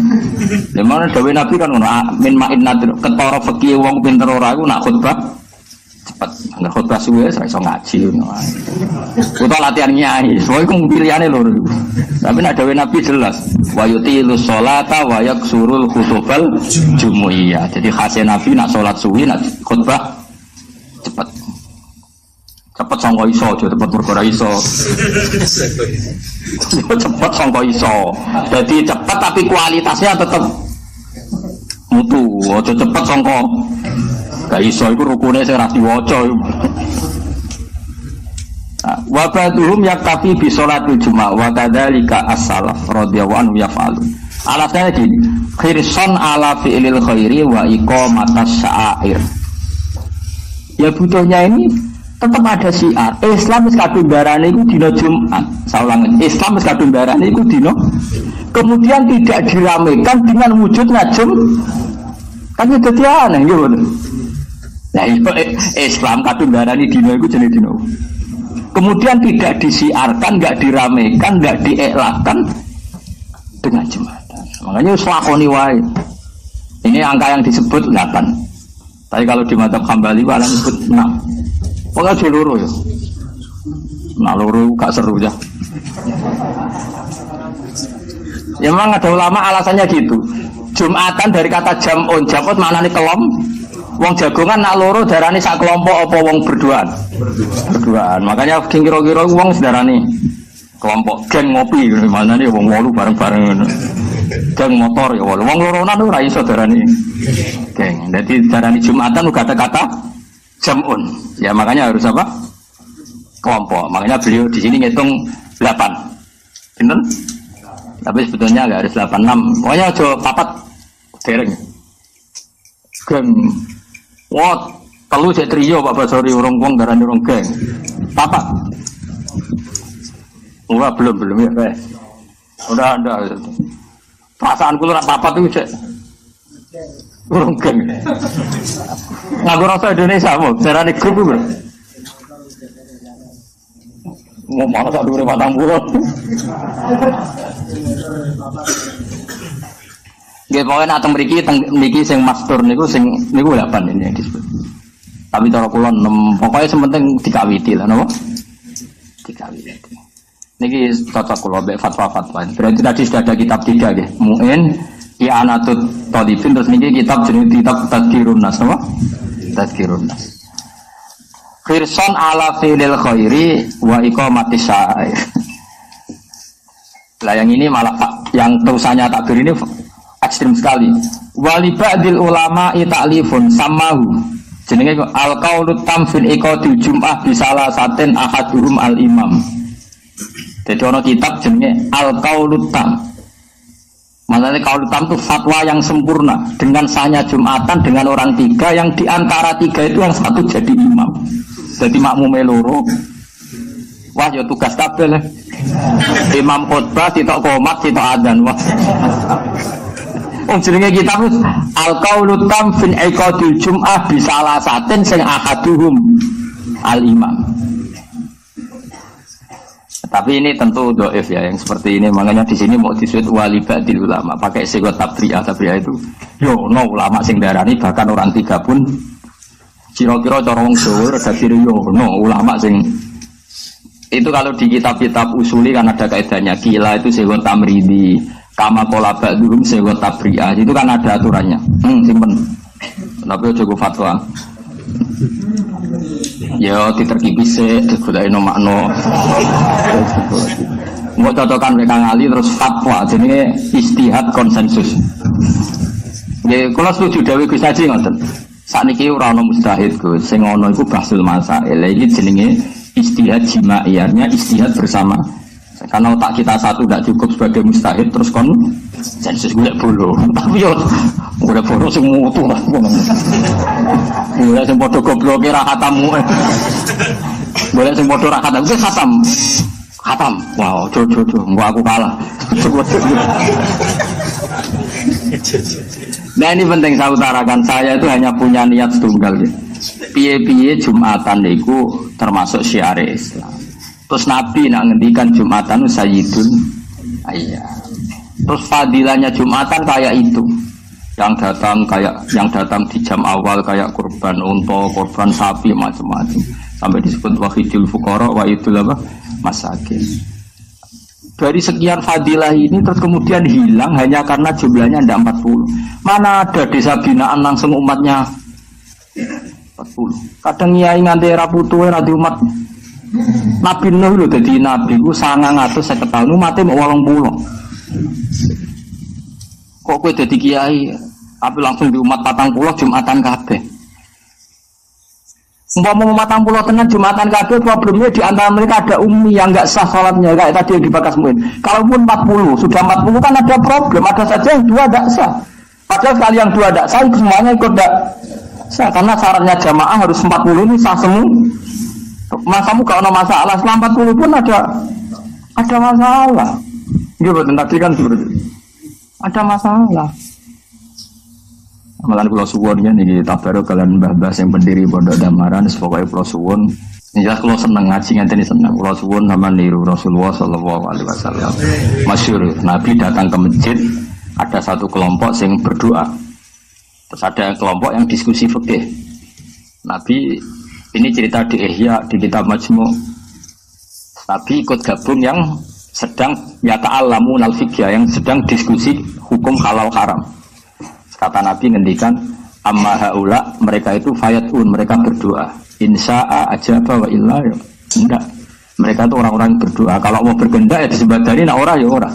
Speaker 1: Lha mana dawuh Nabi kan ngono, min ma'in nadir, ketara fikih wong pinter ora iku nak khotbah cepet. Nek khotbah suwe ora iso ngaji ngono ae. Utawa latihan nyai, soalé ku pilihane lho. Tapi nak dawuh Nabi jelas, wa yutilus sholata wa yaksurul khutubal jumuiyah. Jadi khasnya Nabi nak salat suwi, nak khotbah cepet. Cepet sangka iso aja cepet perkara iso. Cepet sangka iso. Jadi cepet tapi kualitasnya tetap mutu. Aja cepet sangka gak iso iku rukune sing ra diwaca. Wa ba'dhum yaktafi bi sholatil jumat wa kadzalika as-salaf radhiyallahu anhu yaf'alu. Alasannya gini, khirson ala fi'lil khairi wa iqamatas sya'air. Ya butuhnya ini tetap ada syiar. Islam wis kadung darane iku dina Jumat. Saulang Islam wis kadung darane iku dina. Kemudian tidak diramaikan dengan wujudnya kan itu dadi aneh nggih. Nah, Islam kadung darane dina iku jenenge dina. Kemudian tidak disiarkan, nggak diramaikan, nggak diiklankan dengan Jumatan. Makanya selakoni wae. Ini angka yang disebut 8. Tapi kalau di madzhab Hambali malah disebut 6. Pokoknya di loro ya. Nah loro gak seru ya. Ya memang ada ulama alasannya gitu. Jumatan dari kata jam'un, jam'un maknane kelom. Wong jagongan nak loro darani sak kelompok apa wong berduaan? Berduaan. Makanya kira-kira wong sedarani kelompok geng ngopi maknane wong 8 bareng-bareng. Geng motor ya wong loronan ora iso darani geng. Dadi darani Jumatan uga kata jam'un. Ya makanya harus apa? Kelompok. Makanya beliau di sini ngitung 8. Pinten? Tapi sebetulnya enggak harus 8 6. Pokoknya aja papat dereng. Geng. Wah, telu cek trio Pak Basori urung wong darani urung geng. Papat. Ora belum ya, guys. Udah ada. Perasaan kula rak papat itu cek urung geng. Ngaku rasa Indonesia mau darani grup bro. Mau malah sak dhuwure 40. Nggih pokoke nek teng mriki sing master niku 8 ini yang disebut. Tapi cara kula 6, pokoke sementing dikawiti lah napa? Dikawiti. Niki cocok kula mbek fatwa-fatwa. Berarti tadi sudah ada kitab 3 nggih. Mu'in, I'anatut Thalibin, terus niki kitab jenenge kitab Tadhkirun Nas napa? Tadhkirun Nas. Khirson ala fi'lil khairi wa iqamatis sya'ir. Lah yang ini malah yang terusannya takbir ini ekstrim sekali. Waliba'dil ulama ta'lifun samahu. Jenenge al-qaulut tamfil iqadil jum'ah bisalah satin ahadurum al-imam. Jadi ono kitab jenenge al-qaulut tam. Maksudnya qaulut tam itu fatwa yang sempurna dengan sahnya Jumatan dengan orang 3 yang diantara 3 itu yang satu jadi imam. Jadi makmume loro. Wah ya tugas kabeh lah. Imam khutbah sitok qomat sitok adzan. Wah. Jenenge kitab al-qaulu tam fin iqadil jum'ah bisalah satin sing ahaduhum al-imam. Tapi ini tentu dhaif ya yang seperti ini, makanya di sini mau disebut walibadil ulama pakai sigot tabri'ah itu yo no ulama sing darani bahkan orang 3 pun kira-kira cara wong Jawa rada kira yo no ulama sing itu. Kalau di kitab-kitab usuli kan ada kaidahnya, kila itu sigot tamridi, kama qala ba'dhum sigot tabri'ah, itu kan ada aturannya. Simpen. Tapi aja go fatwa. Ya diterkipis sik digolekno makna. Mbok cocokan mek Kang Ali terus fatwa jenenge ijtihad konsensus. Nggih kula setuju dawuh Gus Haji ngoten. Sakniki ora ana mustahid Gus, sing ana iku bahsul masail. Iki jenenge ijtihad jimaiyahnya ijtihad bersama. Karena otak kita satu tidak cukup sebagai mustahid terus konsensus golek bolo. Tapi yo golek bolo sing mutu lah. Golek sing padha gobloke ra khatamu. Golek sing padha ra khatam, wis khatam. Khatam. Wow, jojo, engko aku kalah. Nah ini penting saya utarakan, saya itu hanya punya niat tunggal ya. Piye-piye Jumatan niku termasuk syiar Islam. Terus Nabi nak ngendikan Jumatan sayyidun ayat. Terus fadilahnya Jumatan kayak itu. Yang datang di jam awal kayak kurban unta, kurban sapi macam-macam. Sampai disebut wahidul fuqara, wahidul apa? Masakin. Dari sekian fadilah ini terus kemudian hilang hanya karena jumlahnya tidak 40. Mana ada desa binaan langsung umatnya 40. Kadang nyai nganti era putuhe ra di umat. Nabi Nuh lho dadi nabi ku 950 tahun umate mau 80. Kok kowe dadi kiai tapi langsung di umat 40 Jumatan kabeh. Umpama umat 40 tenan Jumatan kabeh, problemnya di antara mereka ada ummi yang enggak sah salatnya kayak tadi yang dibahas Muin. Kalaupun 40, sudah 40 kan ada problem, ada saja yang 2 enggak sah. Padahal sekali yang 2 enggak sah semuanya ikut enggak sah karena syaratnya jamaah harus 40 ini sah semua. Kamu gak ada masalah, selama 40 pun ada masalah. Gitu tadi kan seperti ada masalah. Amalan pulau suwon ya nih tabarok kalian mbah-mbah yang pendiri Pondok Damaran, pokoknya pulau suwon Jelas kalau seneng ngaji ngenteni seneng. Kalau suwun sama niru Rasulullah sallallahu alaihi wasallam. Masyhur Nabi datang ke masjid, ada satu kelompok yang berdoa. Terus ada kelompok yang diskusi fikih. Nabi ini cerita di Ihya di kitab Majmu'. Nabi ikut gabung yang sedang yata'allamun al-fiqh, yang sedang diskusi hukum halal haram. Kata Nabi ngendikan amma haula, mereka itu fayatun, mereka berdoa. Insya'a ajaba wa illa ya enggak. Mereka itu orang-orang yang berdoa. Kalau mau bergendak ya disebadani, nak ora ya ora.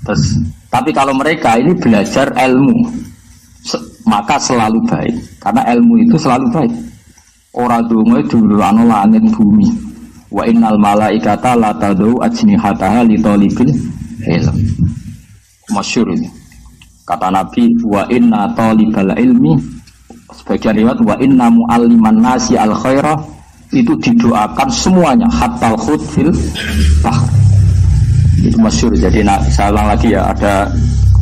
Speaker 1: Terus, tapi kalau mereka ini belajar ilmu, maka selalu baik. Karena ilmu itu selalu baik. Ora donga dulu ana langit bumi. Wa innal malaikata la tadau ajnihataha li talibil ilm. Masyhur ini. Kata Nabi, wa inna talibal ilmi, sebagian riwayat wa inna mu'alliman nasi al khairah, itu didoakan semuanya hatta al khut fil bahr. Itu masyhur. Jadi saya ulang lagi ya, ada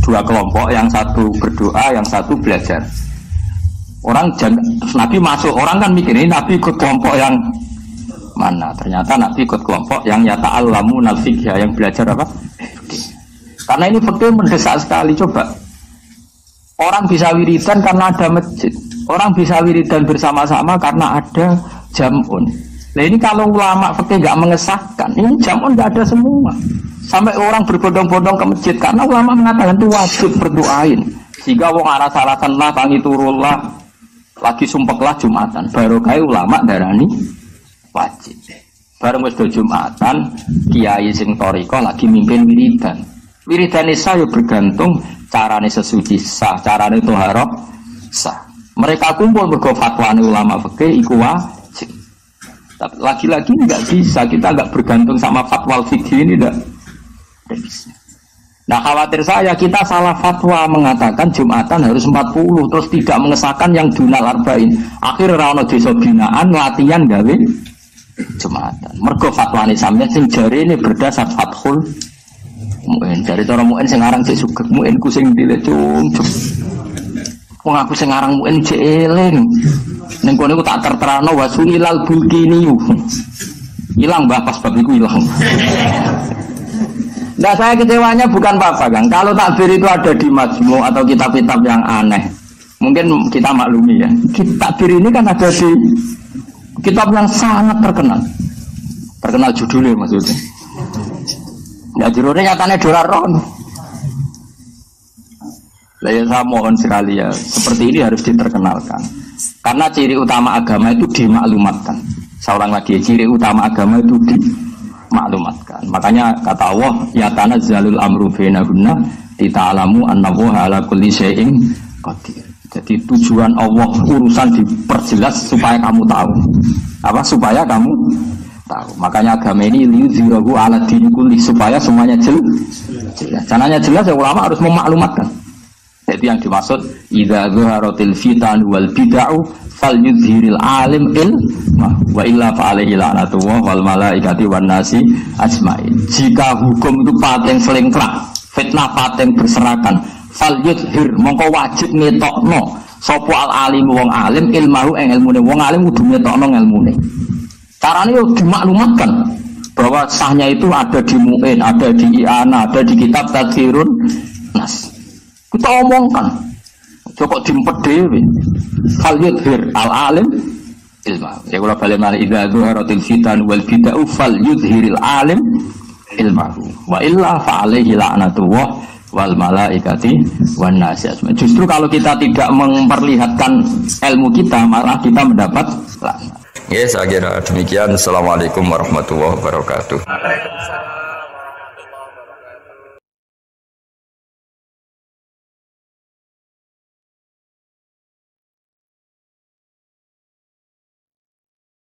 Speaker 1: dua kelompok, yang satu berdoa, yang satu belajar. Orang Nabi masuk, orang kan mikir ini Nabi ikut kelompok yang mana? Ternyata Nabi ikut kelompok yang yata'allamun al-fiqh, yang belajar apa? Karena ini fikih mendesak sekali. Coba orang bisa wiridan karena ada masjid. Orang bisa wiridan bersama-sama karena ada jam'un. Nah ini kalau ulama fikih nggak mengesahkan, ini jam'un nggak ada semua. Sampai orang berbondong-bondong ke masjid karena ulama mengatakan itu wajib berdoain. Sehingga wong aras-arasan lah, tangi turullah, lagi sumpeklah Jumatan. Baru kayak ulama darani wajib. Bareng wis do Jumatan, kiai sing thariqah lagi mimpin wiridan. Wiridan isa yo bergantung carane sesuci sah, carane thaharah sah. Mereka kumpul mergo fatwane ulama fikih iku wajib. Tapi lagi-lagi enggak bisa, kita enggak bergantung sama fatwa fikih ini enggak bisa. Nah, khawatir saya kita salah fatwa mengatakan Jumatan harus 40 terus tidak mengesahkan yang dunal arba'in. Akhir ra ono desa binaan latihan gawe Jumatan. Mergo fatwane sampeyan sing jarene berdasar fathul mu'in. Dari cara mu'in sing aran sik sugih, mu'in ku sing dile cung. Wong aku sing aran mu'in cek eling. Ning kono ku tak terterano wasulilal bulkini. Hilang mbah pas bab iku hilang. Nah saya kecewanya bukan apa-apa Kang. Kalau takbir itu ada di Majmu' atau kitab-kitab yang aneh, mungkin kita maklumi ya. Takbir ini kan ada di kitab yang sangat terkenal. Terkenal judulnya maksudnya. Ya judulnya nyatanya Doraron. Lah ya saya mohon sekali ya, seperti ini harus diterkenalkan. Karena ciri utama agama itu dimaklumatkan. Seorang lagi, ciri utama agama itu dimaklumatkan. Makanya kata Allah, ya tanazzalul amru bainahunna lita'lamu annallaha ala kulli syai'in qadir. Jadi tujuan Allah urusan diperjelas supaya kamu tahu. Apa supaya kamu tahu. Makanya agama ini liyuzhirahu ala dini kulli, supaya semuanya jelas. Caranya jelas ya ulama harus memaklumatkan. Jadi yang dimaksud idza zaharatil fitan wal bid'ah falyudhiril alim ilma wa illa fa alaihi la'natullah wal malaikati wan nasi ajmain. Jika hukum itu paten selingkrah, fitnah paten berserakan, falyudhir mongko wajib ngetokno sapa al alim wong alim ilmahu ing ilmune wong alim kudu ngetokno ilmune. Carane yo dimaklumatkan bahwa sahnya itu ada di Mu'in, ada di I'ana, ada di kitab Tadhirun Nas. Kita omongkan, coba dimpet dewi. Fal yudhir al alim ilma. Ya kalau balik mali idza zuharatil fitan wal bid'ah fal yudhiril alim ilmahu. Wa illa fa alaihi la'natullah wal malaikati wan nasi ajmain. Justru kalau kita tidak memperlihatkan ilmu kita, malah kita mendapat laknat.
Speaker 2: Ya, saya kira demikian. Assalamualaikum warahmatullahi wabarakatuh.